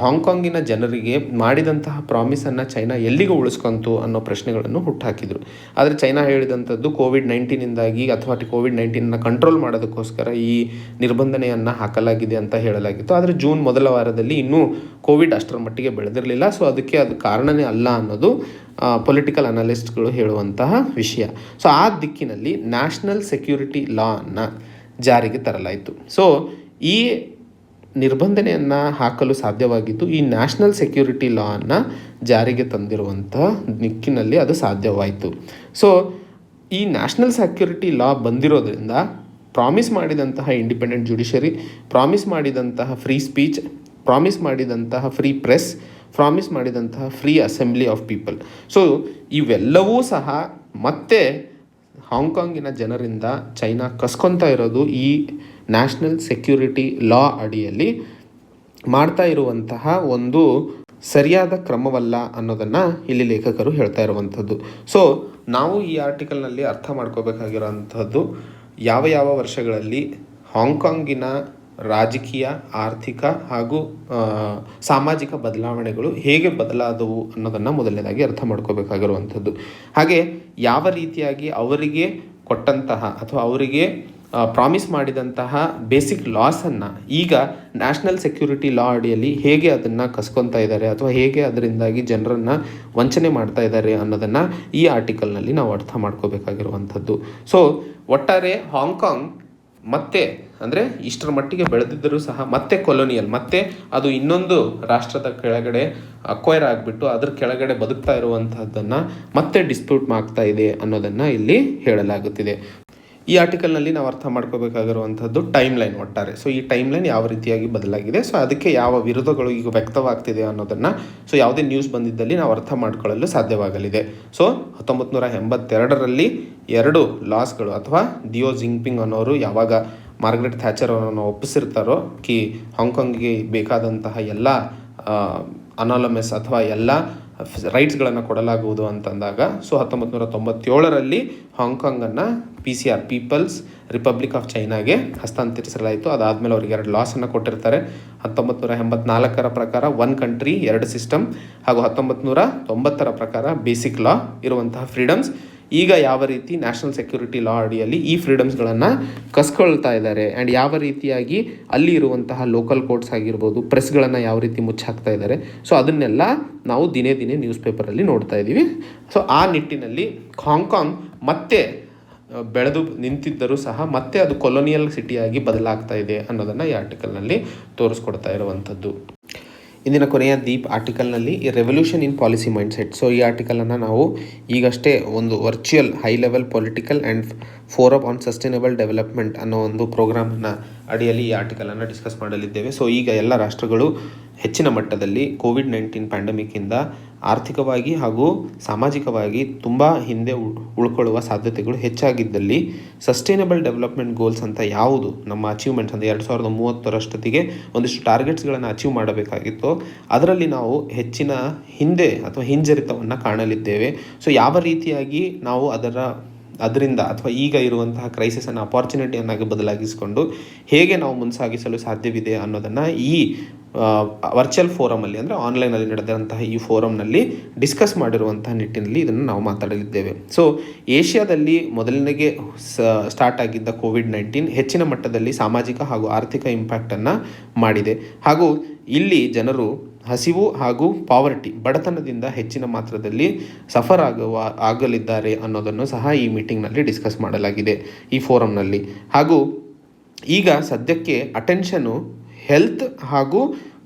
ಹಾಂಗ್ಕಾಂಗಿನ ಜನರಿಗೆ ಮಾಡಿದಂತಹ ಪ್ರಾಮಿಸನ್ನು ಚೈನಾ ಎಲ್ಲಿಗೆ ಉಳಿಸ್ಕೊಂತು ಅನ್ನೋ ಪ್ರಶ್ನೆಗಳನ್ನು ಹುಟ್ಟುಹಾಕಿದರು. ಆದರೆ ಚೈನಾ ಹೇಳಿದಂಥದ್ದು ಕೋವಿಡ್-19 ಅಥವಾ ಕೋವಿಡ್-19 ಕಂಟ್ರೋಲ್ ಮಾಡೋದಕ್ಕೋಸ್ಕರ ಈ ನಿರ್ಬಂಧನೆಯನ್ನು ಹಾಕಲಾಗಿದೆ ಅಂತ ಹೇಳಲಾಗಿತ್ತು. ಆದರೆ ಜೂನ್ ಮೊದಲ ವಾರದಲ್ಲಿ ಇನ್ನೂ ಕೋವಿಡ್ ಅಷ್ಟರ ಮಟ್ಟಿಗೆ ಬೆಳೆದಿರಲಿಲ್ಲ. ಸೊ ಅದಕ್ಕೆ ಅದು ಕಾರಣನೇ ಅಲ್ಲ ಅನ್ನೋದು ಪೊಲಿಟಿಕಲ್ ಅನಲಿಸ್ಟ್ಗಳು ಹೇಳುವಂತಹ ವಿಷಯ. ಸೊ ಆ ದಿಕ್ಕಿನಲ್ಲಿ ನ್ಯಾಷನಲ್ ಸೆಕ್ಯೂರಿಟಿ ಲಾನ ಜಾರಿಗೆ ತರಲಾಯಿತು. ಸೊ ಈ ನಿರ್ಬಂಧನೆಯನ್ನು ಹಾಕಲು ಸಾಧ್ಯವಾಗಿದ್ದು ಈ ನ್ಯಾಷನಲ್ ಸೆಕ್ಯೂರಿಟಿ ಲಾನ ಜಾರಿಗೆ ತಂದಿರುವಂತಹ ದಿಕ್ಕಿನಲ್ಲಿ ಅದು ಸಾಧ್ಯವಾಯಿತು. ಸೊ ಈ ನ್ಯಾಷನಲ್ ಸೆಕ್ಯೂರಿಟಿ ಲಾ ಬಂದಿರೋದ್ರಿಂದ ಪ್ರಾಮಿಸ್ ಮಾಡಿದಂತಹ ಇಂಡಿಪೆಂಡೆಂಟ್ ಜುಡಿಷರಿ, ಪ್ರಾಮಿಸ್ ಮಾಡಿದಂತಹ ಫ್ರೀ ಸ್ಪೀಚ್, ಪ್ರಾಮಿಸ್ ಮಾಡಿದಂತಹ ಫ್ರೀ ಪ್ರೆಸ್, ಪ್ರಾಮಿಸ್ ಮಾಡಿದಂತಹ free assembly of people, so ಇವೆಲ್ಲವೂ ಸಹ ಮತ್ತೆ ಹಾಂಗ್ಕಾಂಗಿನ ಜನರಿಂದ ಚೈನಾ ಕಸ್ಕೊತಾ ಇರೋದು ಈ ನ್ಯಾಷನಲ್ ಸೆಕ್ಯೂರಿಟಿ ಲಾ ಅಡಿಯಲ್ಲಿ ಮಾಡ್ತಾ ಇರುವಂತಹ ಒಂದು ಸರಿಯಾದ ಕ್ರಮವಲ್ಲ ಅನ್ನೋದನ್ನು ಇಲ್ಲಿ ಲೇಖಕರು ಹೇಳ್ತಾ ಇರುವಂಥದ್ದು. ಸೊ ನಾವು ಈ ಆರ್ಟಿಕಲ್ನಲ್ಲಿ ಅರ್ಥ ಮಾಡ್ಕೋಬೇಕಾಗಿರೋಂಥದ್ದು ಯಾವ ವರ್ಷಗಳಲ್ಲಿ ಹಾಂಗ್ಕಾಂಗಿನ ರಾಜಕೀಯ, ಆರ್ಥಿಕ ಹಾಗೂ ಸಾಮಾಜಿಕ ಬದಲಾವಣೆಗಳು ಹೇಗೆ ಬದಲಾದವು ಅನ್ನೋದನ್ನು ಮೊದಲನೇದಾಗಿ ಅರ್ಥ ಮಾಡ್ಕೋಬೇಕಾಗಿರುವಂಥದ್ದು. ಹಾಗೆ ಯಾವ ರೀತಿಯಾಗಿ ಅವರಿಗೆ ಕೊಟ್ಟಂತಹ ಅಥವಾ ಅವರಿಗೆ ಪ್ರಾಮಿಸ್ ಮಾಡಿದಂತಹ ಬೇಸಿಕ್ ಲಾಸನ್ನು ಈಗ ನ್ಯಾಷನಲ್ ಸೆಕ್ಯೂರಿಟಿ ಲಾ ಅಡಿಯಲ್ಲಿ ಹೇಗೆ ಅದನ್ನು ಕಸ್ಕೊತಾ ಇದ್ದಾರೆ ಅಥವಾ ಹೇಗೆ ಅದರಿಂದಾಗಿ ಜನರನ್ನು ವಂಚನೆ ಮಾಡ್ತಾ ಇದ್ದಾರೆ ಅನ್ನೋದನ್ನು ಈ ಆರ್ಟಿಕಲ್ನಲ್ಲಿ ನಾವು ಅರ್ಥ ಮಾಡ್ಕೋಬೇಕಾಗಿರುವಂಥದ್ದು. ಸೊ ಒಟ್ಟಾರೆ ಹಾಂಗ್ಕಾಂಗ್ ಮತ್ತೆ ಅಂದರೆ ಇಷ್ಟರ ಮಟ್ಟಿಗೆ ಬೆಳೆದಿದ್ದರೂ ಸಹ ಮತ್ತೆ ಕೊಲೋನಿಯಲ್, ಮತ್ತೆ ಅದು ಇನ್ನೊಂದು ರಾಷ್ಟ್ರದ ಕೆಳಗಡೆ ಅಕ್ವೈರ್ ಆಗಿಬಿಟ್ಟು ಅದ್ರ ಕೆಳಗಡೆ ಬದುಕ್ತಾ ಇರುವಂತಹದ್ದನ್ನು ಮತ್ತೆ ಡಿಸ್ಪ್ಯೂಟ್ ಮಾಡ್ತಾ ಇದೆ ಅನ್ನೋದನ್ನು ಇಲ್ಲಿ ಹೇಳಲಾಗುತ್ತಿದೆ. ಈ ಆರ್ಟಿಕಲ್ನಲ್ಲಿ ನಾವು ಅರ್ಥ ಮಾಡ್ಕೋಬೇಕಾಗಿರುವಂಥದ್ದು ಟೈಮ್ ಲೈನ್ ಒಟ್ಟಾರೆ. ಸೊ ಈ ಟೈಮ್ ಲೈನ್ ಯಾವ ರೀತಿಯಾಗಿ ಬದಲಾಗಿದೆ, ಸೊ ಅದಕ್ಕೆ ಯಾವ ವಿರೋಧಗಳು ಈಗ ವ್ಯಕ್ತವಾಗ್ತಿದೆ ಅನ್ನೋದನ್ನು, ಸೊ ಯಾವುದೇ ನ್ಯೂಸ್ ಬಂದಿದ್ದಲ್ಲಿ ನಾವು ಅರ್ಥ ಮಾಡ್ಕೊಳ್ಳಲು ಸಾಧ್ಯವಾಗಲಿದೆ. ಸೊ 1982ರಲ್ಲಿ 2 ಲಾಸ್ಗಳು ಅಥವಾ ದಿಯೋ ಜಿಂಗ್ಪಿಂಗ್ ಅನ್ನೋರು ಯಾವಾಗ ಮಾರ್ಗರೆಟ್ ಥ್ಯಾಚರ್ ಅವರನ್ನು ಒಪ್ಪಿಸಿರ್ತಾರೋ ಕಿ ಹಾಂಗ್ಕಾಂಗ್ಗೆ ಬೇಕಾದಂತಹ ಎಲ್ಲ ಅನಾಲಮಸ್ ಅಥವಾ ಎಲ್ಲ ರೈಟ್ಸ್ಗಳನ್ನು ಕೊಡಲಾಗುವುದು ಅಂತಂದಾಗ, ಸೊ 1997ರಲ್ಲಿ ಹಾಂಗ್ಕಾಂಗನ್ನು PCR ಪೀಪಲ್ಸ್ ರಿಪಬ್ಲಿಕ್ ಆಫ್ ಚೈನಾಗೆ ಹಸ್ತಾಂತರಿಸಲಾಯಿತು. ಅದಾದಮೇಲೆ ಅವರಿಗೆ 2 ಲಾಸನ್ನು ಕೊಟ್ಟಿರ್ತಾರೆ. 1984ರ ಪ್ರಕಾರ 1 ಕಂಟ್ರಿ 2 ಸಿಸ್ಟಮ್ ಹಾಗೂ 1990ರ ಪ್ರಕಾರ ಬೇಸಿಕ್ ಲಾ ಇರುವಂತಹ ಫ್ರೀಡಮ್ಸ್. ಈಗ ಯಾವ ರೀತಿ ನ್ಯಾಷನಲ್ ಸೆಕ್ಯೂರಿಟಿ ಲಾ ಅಡಿಯಲ್ಲಿ ಈ ಫ್ರೀಡಮ್ಸ್ಗಳನ್ನು ಕಸ್ಕೊಳ್ತಾ ಇದ್ದಾರೆ ಆ್ಯಂಡ್ ಯಾವ ರೀತಿಯಾಗಿ ಅಲ್ಲಿ ಇರುವಂತಹ ಲೋಕಲ್ ಕೋರ್ಟ್ಸ್ ಆಗಿರ್ಬೋದು, ಪ್ರೆಸ್ಗಳನ್ನು ಯಾವ ರೀತಿ ಮುಚ್ಚಾಕ್ತಾ ಇದ್ದಾರೆ, ಸೊ ಅದನ್ನೆಲ್ಲ ನಾವು ದಿನೇ ದಿನೇ ನ್ಯೂಸ್ ಪೇಪರಲ್ಲಿ ನೋಡ್ತಾ ಇದ್ದೀವಿ. ಸೊ ಆ ನಿಟ್ಟಿನಲ್ಲಿ ಹಾಂಗ್ಕಾಂಗ್ ಮತ್ತೆ ಬೆಳೆದು ನಿಂತಿದ್ದರೂ ಸಹ ಮತ್ತೆ ಅದು ಕೊಲೋನಿಯಲ್ ಸಿಟಿಯಾಗಿ ಬದಲಾಗ್ತಾ ಇದೆ ಅನ್ನೋದನ್ನು ಈ ಆರ್ಟಿಕಲ್ನಲ್ಲಿ ತೋರಿಸ್ಕೊಡ್ತಾ ಇರುವಂಥದ್ದು. ಇಂದಿನ ಕೊನೆಯ ದೀಪ್ ಆರ್ಟಿಕಲ್ನಲ್ಲಿ ಈ ರೆವಲ್ಯೂಷನ್ ಇನ್ ಪಾಲಿಸಿ ಮೈಂಡ್ಸೆಟ್. ಸೊ ಈ ಆರ್ಟಿಕಲನ್ನು ನಾವು ಈಗಷ್ಟೇ ಒಂದು virtual high level political and forum on sustainable development ಅನ್ನೋ ಒಂದು ಪ್ರೋಗ್ರಾಮನ್ನು ಅಡಿಯಲ್ಲಿ ಈ ಆರ್ಟಿಕಲನ್ನು ಡಿಸ್ಕಸ್ ಮಾಡಲಿದ್ದೇವೆ. ಸೊ ಈಗ ಎಲ್ಲ ರಾಷ್ಟ್ರಗಳು ಹೆಚ್ಚಿನ ಮಟ್ಟದಲ್ಲಿ ಕೋವಿಡ್-19 ಪ್ಯಾಂಡಮಿಕ್ಕಿಂದ ಆರ್ಥಿಕವಾಗಿ ಹಾಗೂ ಸಾಮಾಜಿಕವಾಗಿ ತುಂಬ ಹಿಂದೆ ಉಳ್ಕೊಳ್ಳುವ ಸಾಧ್ಯತೆಗಳು ಹೆಚ್ಚಾಗಿದ್ದಲ್ಲಿ ಸಸ್ಟೈನಬಲ್ ಡೆವಲಪ್ಮೆಂಟ್ ಗೋಲ್ಸ್ ಅಂತ ಯಾವುದು ನಮ್ಮ ಅಚೀವ್ಮೆಂಟ್ಸ್ ಅಂದರೆ 2030ರಷ್ಟೊತ್ತಿಗೆ ಒಂದಿಷ್ಟು ಟಾರ್ಗೆಟ್ಸ್ಗಳನ್ನು ಅಚೀವ್ ಮಾಡಬೇಕಾಗಿತ್ತು, ಅದರಲ್ಲಿ ನಾವು ಹೆಚ್ಚಿನ ಹಿಂದೆ ಅಥವಾ ಹಿಂಜರಿತವನ್ನು ಕಾಣಲಿದ್ದೇವೆ. ಸೊ ಯಾವ ರೀತಿಯಾಗಿ ನಾವು ಅದರಿಂದ ಅಥವಾ ಈಗ ಇರುವಂತಹ ಕ್ರೈಸಿಸನ್ನು ಅಪಾರ್ಚುನಿಟಿಯನ್ನಾಗಿ ಬದಲಾಗಿಸಿಕೊಂಡು ಹೇಗೆ ನಾವು ಮುನ್ಸಾಗಿಸಲು ಸಾಧ್ಯವಿದೆ ಅನ್ನೋದನ್ನು ಈ ವರ್ಚುವಲ್ ಫೋರಮಲ್ಲಿ ಅಂದರೆ ಆನ್ಲೈನಲ್ಲಿ ನಡೆದಂತಹ ಈ ಫೋರಮ್ನಲ್ಲಿ ಡಿಸ್ಕಸ್ ಮಾಡಿರುವಂತಹ ನಿಟ್ಟಿನಲ್ಲಿ ಇದನ್ನು ನಾವು ಮಾತಾಡಲಿದ್ದೇವೆ. ಸೊ ಏಷ್ಯಾದಲ್ಲಿ ಮೊದಲನೆಗೆ ಸ್ಟಾರ್ಟ್ ಆಗಿದ್ದ ಕೋವಿಡ್-19 ಹೆಚ್ಚಿನ ಮಟ್ಟದಲ್ಲಿ ಸಾಮಾಜಿಕ ಹಾಗೂ ಆರ್ಥಿಕ ಇಂಪ್ಯಾಕ್ಟನ್ನು ಮಾಡಿದೆ ಹಾಗೂ ಇಲ್ಲಿ ಜನರು ಹಸಿವು ಹಾಗೂ ಪಾವರ್ಟಿ ಬಡತನದಿಂದ ಹೆಚ್ಚಿನ ಮಾತ್ರದಲ್ಲಿ ಸಫರ್ ಆಗಲಿದ್ದಾರೆ ಅನ್ನೋದನ್ನು ಸಹ ಈ ಮೀಟಿಂಗ್ನಲ್ಲಿ ಡಿಸ್ಕಸ್ ಮಾಡಲಾಗಿದೆ ಈ ಫೋರಮ್ನಲ್ಲಿ. ಹಾಗೂ ಈಗ ಸದ್ಯಕ್ಕೆ ಅಟೆನ್ಷನು ಹೆಲ್ತ್ ಹಾಗೂ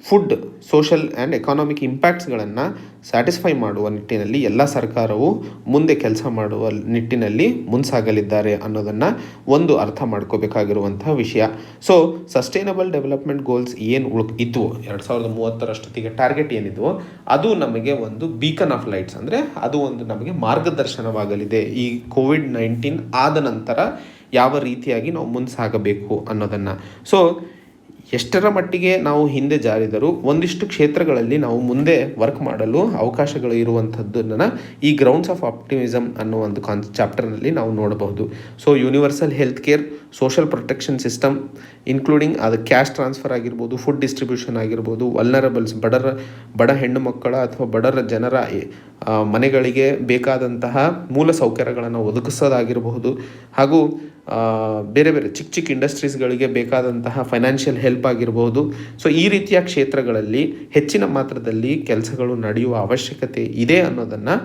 ಫುಡ್, ಸೋಷಲ್ ಆ್ಯಂಡ್ ಎಕಾನಾಮಿಕ್ ಇಂಪ್ಯಾಕ್ಟ್ಸ್ಗಳನ್ನು ಸ್ಯಾಟಿಸ್ಫೈ ಮಾಡುವ ನಿಟ್ಟಿನಲ್ಲಿ ಎಲ್ಲ ಸರ್ಕಾರವು ಮುಂದೆ ಕೆಲಸ ಮಾಡುವ ನಿಟ್ಟಿನಲ್ಲಿ ಮುಂಸಾಗಲಿದ್ದಾರೆ ಅನ್ನೋದನ್ನು ಒಂದು ಅರ್ಥ ಮಾಡ್ಕೋಬೇಕಾಗಿರುವಂತಹ ವಿಷಯ. ಸೊ ಸಸ್ಟೈನಬಲ್ ಡೆವಲಪ್ಮೆಂಟ್ ಗೋಲ್ಸ್ ಏನು ಇದ್ವು 2030ರಷ್ಟೊತ್ತಿಗೆ ಟಾರ್ಗೆಟ್ ಏನಿದ್ವು ಅದು ನಮಗೆ ಒಂದು ಬೀಕನ್ ಆಫ್ ಲೈಟ್ಸ್, ಅಂದರೆ ಅದು ಒಂದು ನಮಗೆ ಮಾರ್ಗದರ್ಶನವಾಗಲಿದೆ ಈ ಕೋವಿಡ್-19 ಆದ ನಂತರ ಯಾವ ರೀತಿಯಾಗಿ ನಾವು ಮುಂಸಾಗಬೇಕು ಅನ್ನೋದನ್ನು. ಸೊ ಎಷ್ಟರ ಮಟ್ಟಿಗೆ ನಾವು ಹಿಂದೆ ಜಾರಿದರೂ ಒಂದಿಷ್ಟು ಕ್ಷೇತ್ರಗಳಲ್ಲಿ ನಾವು ಮುಂದೆ ವರ್ಕ್ ಮಾಡಲು ಅವಕಾಶಗಳು ಇರುವಂಥದ್ದನ್ನು ಈ ಗ್ರೌಂಡ್ಸ್ ಆಫ್ ಆಪ್ಟಿಮಿಸಮ್ ಅನ್ನೋ ಒಂದು ಚಾಪ್ಟರ್ನಲ್ಲಿ ನಾವು ನೋಡಬಹುದು. So universal health care, social protection system including ಅದು ಕ್ಯಾಶ್ ಟ್ರಾನ್ಸ್ಫರ್ ಆಗಿರ್ಬೋದು, ಫುಡ್ ಡಿಸ್ಟ್ರಿಬ್ಯೂಷನ್ ಆಗಿರ್ಬೋದು, ವಲ್ನರಬಲ್ಸ್ ಬಡ ಹೆಣ್ಣು ಮಕ್ಕಳ ಅಥವಾ ಬಡರ ಜನರ ಮನೆಗಳಿಗೆ ಬೇಕಾದಂತಹ ಮೂಲ ಸೌಕರ್ಯಗಳನ್ನು ಒದಗಿಸೋದಾಗಿರಬಹುದು ಹಾಗೂ ಬೇರೆ ಬೇರೆ ಚಿಕ್ಕ ಚಿಕ್ಕ ಇಂಡಸ್ಟ್ರೀಸ್ಗಳಿಗೆ ಬೇಕಾದಂತಹ ಫೈನಾನ್ಷಿಯಲ್ ಹೆಲ್ಪ್ ಆಗಿರಬಹುದು. ಸೊ ಈ ರೀತಿಯ ಕ್ಷೇತ್ರಗಳಲ್ಲಿ ಹೆಚ್ಚಿನ ಮಾತ್ರದಲ್ಲಿ ಕೆಲಸಗಳು ನಡೆಯುವ ಅವಶ್ಯಕತೆ ಇದೆ ಅನ್ನೋದನ್ನು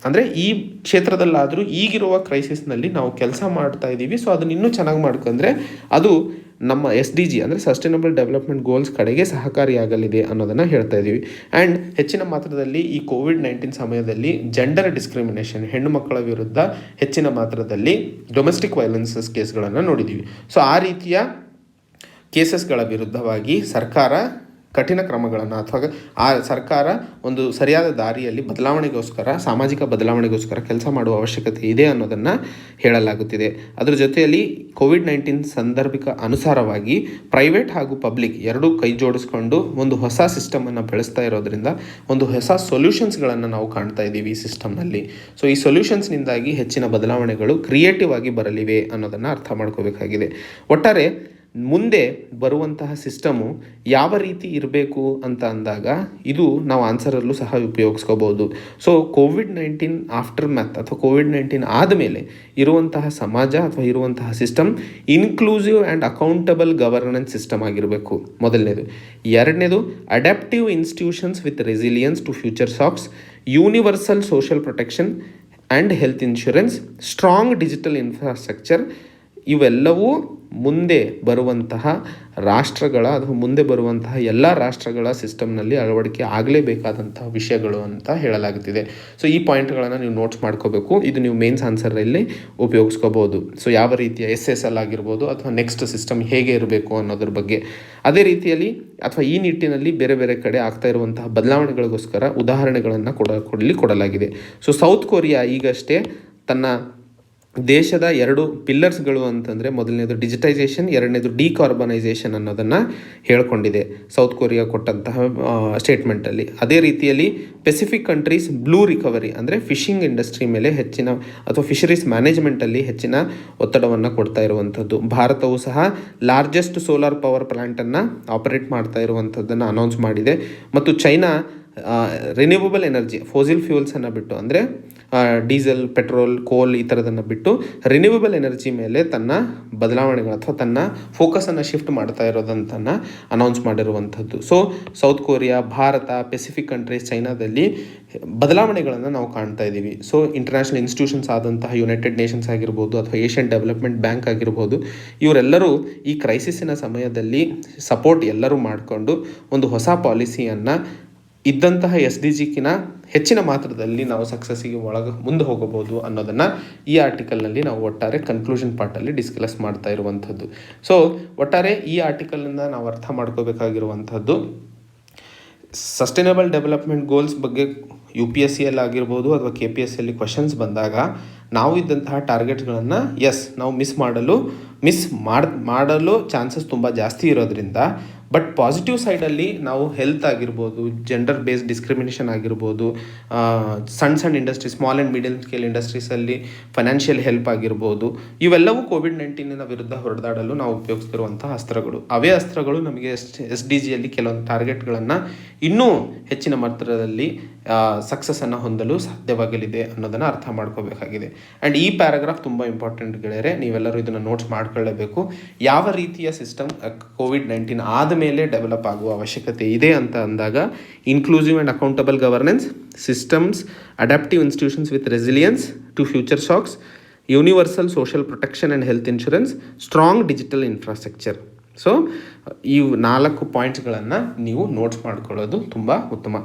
ಅಂದರೆ ಈ ಕ್ಷೇತ್ರದಲ್ಲಾದರೂ ಈಗಿರುವ ಕ್ರೈಸಿಸ್ನಲ್ಲಿ ನಾವು ಕೆಲಸ ಮಾಡ್ತಾ ಇದ್ದೀವಿ. ಸೊ ಅದನ್ನು ಇನ್ನೂ ಚೆನ್ನಾಗಿ ಮಾಡ್ಕೊಂಡ್ರೆ ಅದು ನಮ್ಮ SDG ಅಂದರೆ ಸಸ್ಟೈನಬಲ್ ಡೆವಲಪ್ಮೆಂಟ್ ಗೋಲ್ಸ್ ಕಡೆಗೆ ಸಹಕಾರಿಯಾಗಲಿದೆ ಅನ್ನೋದನ್ನು ಹೇಳ್ತಾ ಇದ್ದೀವಿ. ಆ್ಯಂಡ್ ಹೆಚ್ಚಿನ ಮಾತ್ರದಲ್ಲಿ ಈ ಕೋವಿಡ್-19 ಸಮಯದಲ್ಲಿ ಜೆಂಡರ್ ಡಿಸ್ಕ್ರಿಮಿನೇಷನ್, ಹೆಣ್ಣು ಮಕ್ಕಳ ವಿರುದ್ಧ ಹೆಚ್ಚಿನ ಮಾತ್ರದಲ್ಲಿ ಡೊಮೆಸ್ಟಿಕ್ ವೈಲೆನ್ಸಸ್ ಕೇಸ್ಗಳನ್ನು ನೋಡಿದ್ದೀವಿ. ಸೊ ಆ ರೀತಿಯ ಕೇಸಸ್ಗಳ ವಿರುದ್ಧವಾಗಿ ಸರ್ಕಾರ ಕಠಿಣ ಕ್ರಮಗಳನ್ನು ಅಥವಾ ಆ ಸರ್ಕಾರ ಒಂದು ಸರಿಯಾದ ದಾರಿಯಲ್ಲಿ ಸಾಮಾಜಿಕ ಬದಲಾವಣೆಗೋಸ್ಕರ ಕೆಲಸ ಮಾಡುವ ಅವಶ್ಯಕತೆ ಇದೆ ಅನ್ನೋದನ್ನು ಹೇಳಲಾಗುತ್ತಿದೆ. ಅದರ ಜೊತೆಯಲ್ಲಿ ಕೋವಿಡ್-19 ಸಂದರ್ಭಿಕ ಅನುಸಾರವಾಗಿ ಪ್ರೈವೇಟ್ ಹಾಗೂ ಪಬ್ಲಿಕ್ ಎರಡೂ ಕೈ ಜೋಡಿಸ್ಕೊಂಡು ಒಂದು ಹೊಸ ಸಿಸ್ಟಮನ್ನು ಬೆಳೆಸ್ತಾ ಇರೋದ್ರಿಂದ ಒಂದು ಹೊಸ ಸೊಲ್ಯೂಷನ್ಸ್ಗಳನ್ನು ನಾವು ಕಾಣ್ತಾ ಇದ್ದೀವಿ ಈ ಸಿಸ್ಟಮ್ನಲ್ಲಿ. ಸೊ ಈ ಸೊಲ್ಯೂಷನ್ಸ್ನಿಂದಾಗಿ ಹೆಚ್ಚಿನ ಬದಲಾವಣೆಗಳು ಕ್ರಿಯೇಟಿವ್ ಆಗಿ ಬರಲಿವೆ ಅನ್ನೋದನ್ನು ಅರ್ಥ ಮಾಡ್ಕೋಬೇಕಾಗಿದೆ. ಒಟ್ಟಾರೆ ಮುಂದೆ ಬರುವಂತಹ ಸಿಸ್ಟಮು ಯಾವ ರೀತಿ ಇರಬೇಕು ಅಂತ ಅಂದಾಗ ಇದು ನಾವು ಆನ್ಸರಲ್ಲೂ ಸಹ ಉಪಯೋಗಿಸ್ಕೋಬೋದು. ಸೊ ಕೋವಿಡ್-19 ಆಫ್ಟರ್ ಮ್ಯಾಥ್ ಅಥವಾ ಕೋವಿಡ್-19 ಆದಮೇಲೆ ಇರುವಂತಹ ಸಮಾಜ ಅಥವಾ ಇರುವಂತಹ system inclusive and accountable governance system ಆಗಿರಬೇಕು ಮೊದಲನೇದು. ಎರಡನೇದು adaptive institutions with resilience to future shocks, universal social protection and health insurance, strong digital infrastructure. ಇವೆಲ್ಲವೂ ಮುಂದೆ ಬರುವಂತಹ ರಾಷ್ಟ್ರಗಳ ಅಥವಾ ಮುಂದೆ ಬರುವಂತಹ ಎಲ್ಲ ರಾಷ್ಟ್ರಗಳ ಸಿಸ್ಟಮ್ನಲ್ಲಿ ಅಳವಡಿಕೆ ಆಗಲೇಬೇಕಾದಂತಹ ವಿಷಯಗಳು ಅಂತ ಹೇಳಲಾಗುತ್ತಿದೆ. ಸೊ ಈ ಪಾಯಿಂಟ್ಗಳನ್ನು ನೀವು ನೋಟ್ಸ್ ಮಾಡ್ಕೋಬೇಕು. ಇದು ನೀವು ಮೇನ್ಸ್ ಆನ್ಸರಲ್ಲಿ ಉಪಯೋಗಿಸ್ಕೋಬೋದು. ಸೊ ಯಾವ ರೀತಿಯ SSL ಆಗಿರ್ಬೋದು ಅಥವಾ ನೆಕ್ಸ್ಟ್ ಸಿಸ್ಟಮ್ ಹೇಗೆ ಇರಬೇಕು ಅನ್ನೋದ್ರ ಬಗ್ಗೆ. ಅದೇ ರೀತಿಯಲ್ಲಿ ಅಥವಾ ಈ ನಿಟ್ಟಿನಲ್ಲಿ ಬೇರೆ ಬೇರೆ ಕಡೆ ಆಗ್ತಾ ಇರುವಂತಹ ಬದಲಾವಣೆಗಳಿಗೋಸ್ಕರ ಉದಾಹರಣೆಗಳನ್ನು ಕೊಡಲಾಗಿದೆ. ಸೊ ಸೌತ್ ಕೊರಿಯಾ ಈಗಷ್ಟೇ ತನ್ನ ದೇಶದ 2 ಪಿಲ್ಲರ್ಸ್ಗಳು ಅಂತಂದರೆ ಮೊದಲನೇದು ಡಿಜಿಟೈಸೇಷನ್, ಎರಡನೇದು ಡಿಕಾರ್ಬನೈಸೇಷನ್ ಅನ್ನೋದನ್ನು ಹೇಳ್ಕೊಂಡಿದೆ ಸೌತ್ ಕೊರಿಯಾ ಕೊಟ್ಟಂತಹ ಸ್ಟೇಟ್ಮೆಂಟಲ್ಲಿ. ಅದೇ ರೀತಿಯಲ್ಲಿ ಪೆಸಿಫಿಕ್ ಕಂಟ್ರೀಸ್ ಬ್ಲೂ ರಿಕವರಿ ಅಂದರೆ ಫಿಶಿಂಗ್ ಇಂಡಸ್ಟ್ರಿ ಮೇಲೆ ಹೆಚ್ಚಿನ ಅಥವಾ ಫಿಶರೀಸ್ ಮ್ಯಾನೇಜ್ಮೆಂಟಲ್ಲಿ ಹೆಚ್ಚಿನ ಒತ್ತಡವನ್ನು ಕೊಡ್ತಾ ಇರುವಂಥದ್ದು. ಭಾರತವು ಸಹ ಲಾರ್ಜೆಸ್ಟ್ ಸೋಲಾರ್ ಪವರ್ ಪ್ಲ್ಯಾಂಟನ್ನು ಆಪರೇಟ್ ಮಾಡ್ತಾ ಇರುವಂಥದ್ದನ್ನು ಅನೌನ್ಸ್ ಮಾಡಿದೆ. ಮತ್ತು ಚೈನಾ ರಿನ್ಯೂವಬಲ್ ಎನರ್ಜಿ ಫೋಸಿಲ್ ಫ್ಯೂಲ್ಸನ್ನು ಬಿಟ್ಟು ಅಂದರೆ ಡೀಸೆಲ್, ಪೆಟ್ರೋಲ್, ಕೋಲ್ ಈ ಥರದನ್ನು ಬಿಟ್ಟು ರಿನ್ಯೂವಬಲ್ ಎನರ್ಜಿ ಮೇಲೆ ತನ್ನ ಬದಲಾವಣೆಗಳು ಅಥವಾ ತನ್ನ ಫೋಕಸನ್ನು ಶಿಫ್ಟ್ ಮಾಡ್ತಾ ಇರೋದಂತನ್ನು ಅನೌನ್ಸ್ ಮಾಡಿರುವಂಥದ್ದು. ಸೊ ಸೌತ್ ಕೊರಿಯಾ, ಭಾರತ, ಪೆಸಿಫಿಕ್ ಕಂಟ್ರೀಸ್, ಚೈನಾದಲ್ಲಿ ಬದಲಾವಣೆಗಳನ್ನು ನಾವು ಕಾಣ್ತಾ ಇದ್ದೀವಿ. ಸೊ ಇಂಟರ್ನ್ಯಾಷನಲ್ ಇನ್ಸ್ಟಿಟ್ಯೂಷನ್ಸ್ ಆದಂತಹ ಯುನೈಟೆಡ್ ನೇಷನ್ಸ್ ಆಗಿರ್ಬೋದು ಅಥವಾ ಏಷ್ಯನ್ ಡೆವಲಪ್ಮೆಂಟ್ ಬ್ಯಾಂಕ್ ಆಗಿರ್ಬೋದು, ಇವರೆಲ್ಲರೂ ಈ ಕ್ರೈಸಿಸ್ಸಿನ ಸಮಯದಲ್ಲಿ ಸಪೋರ್ಟ್ ಎಲ್ಲರೂ ಮಾಡಿಕೊಂಡು ಒಂದು ಹೊಸ ಪಾಲಿಸಿಯನ್ನು ಇದ್ದಂತಹ SDGಕ್ಕಿಂತ ಹೆಚ್ಚಿನ ಮಾತ್ರದಲ್ಲಿ ನಾವು ಸಕ್ಸಸ್ಸಿಗೆ ಮುಂದೆ ಹೋಗಬಹುದು ಅನ್ನೋದನ್ನು ಈ ಆರ್ಟಿಕಲ್ನಲ್ಲಿ ನಾವು ಒಟ್ಟಾರೆ ಕನ್ಕ್ಲೂಷನ್ ಪಾರ್ಟಲ್ಲಿ ಡಿಸ್ಕಸ್ ಮಾಡ್ತಾ ಇರುವಂಥದ್ದು. ಸೊ ಒಟ್ಟಾರೆ ಈ ಆರ್ಟಿಕಲಿಂದ ನಾವು ಅರ್ಥ ಮಾಡ್ಕೋಬೇಕಾಗಿರುವಂಥದ್ದು, ಸಸ್ಟೈನಬಲ್ ಡೆವಲಪ್ಮೆಂಟ್ ಗೋಲ್ಸ್ ಬಗ್ಗೆ UPSCಯಲ್ಲಿ ಆಗಿರ್ಬೋದು ಅಥವಾ KPSCಯಲ್ಲಿ ಕ್ವಶನ್ಸ್ ಬಂದಾಗ ನಾವು ಇದ್ದಂತಹ ಟಾರ್ಗೆಟ್ಗಳನ್ನು ನಾವು ಮಿಸ್ ಮಾಡಲು ಚಾನ್ಸಸ್ ತುಂಬ ಜಾಸ್ತಿ ಇರೋದ್ರಿಂದ, ಬಟ್ ಪಾಸಿಟಿವ್ ಸೈಡಲ್ಲಿ ನಾವು ಹೆಲ್ತ್ ಆಗಿರ್ಬೋದು, ಜೆಂಡರ್ ಬೇಸ್ಡ್ ಡಿಸ್ಕ್ರಿಮಿನೇಷನ್ ಆಗಿರ್ಬೋದು, ಸಣ್ಣ industries, small and medium scale ಇಂಡಸ್ಟ್ರೀಸಲ್ಲಿ ಫೈನಾನ್ಷಿಯಲ್ ಹೆಲ್ಪ್ ಆಗಿರ್ಬೋದು, ಇವೆಲ್ಲವೂ ಕೋವಿಡ್-19 ವಿರುದ್ಧ ಹೊರದಾಡಲು ನಾವು ಉಪಯೋಗಿಸ್ತಿರುವಂತಹ ಅಸ್ತ್ರಗಳು. ಅವೇ ಅಸ್ತ್ರಗಳು ನಮಗೆ SDGಯಲ್ಲಿ ಕೆಲವೊಂದು ಟಾರ್ಗೆಟ್ಗಳನ್ನು ಇನ್ನೂ ಹೆಚ್ಚಿನ ಮಾತ್ರದಲ್ಲಿ ಸಕ್ಸಸ್ಸನ್ನು ಹೊಂದಲು ಸಾಧ್ಯವಾಗಲಿದೆ ಅನ್ನೋದನ್ನು ಅರ್ಥ ಮಾಡ್ಕೋಬೇಕಾಗಿದೆ. ಆ್ಯಂಡ್ ಈ ಪ್ಯಾರಾಗ್ರಾಫ್ ತುಂಬ ಇಂಪಾರ್ಟೆಂಟ್ ಗೆಳೆಯರೆ, ನೀವೆಲ್ಲರೂ ಇದನ್ನು ನೋಟ್ಸ್ ಮಾಡ್ಕೊಳ್ಳೇಬೇಕು. ಯಾವ ರೀತಿಯ ಸಿಸ್ಟಮ್ ಕೋವಿಡ್-19 ಆದ ಮೇಲೆ ಡೆವಲಪ್ ಆಗುವ ಅವಶ್ಯಕತೆ ಇದೆ ಅಂತ ಅಂದಾಗ inclusive and accountable governance systems, adaptive institutions with resilience to future shocks, universal social protection and health insurance, strong digital infrastructure. So ಈ 4 ಪಾಯಿಂಟ್ಸ್ಗಳನ್ನು ನೀವು ನೋಟ್ಸ್ ಮಾಡ್ಕೊಳ್ಳೋದು ತುಂಬ ಉತ್ತಮ.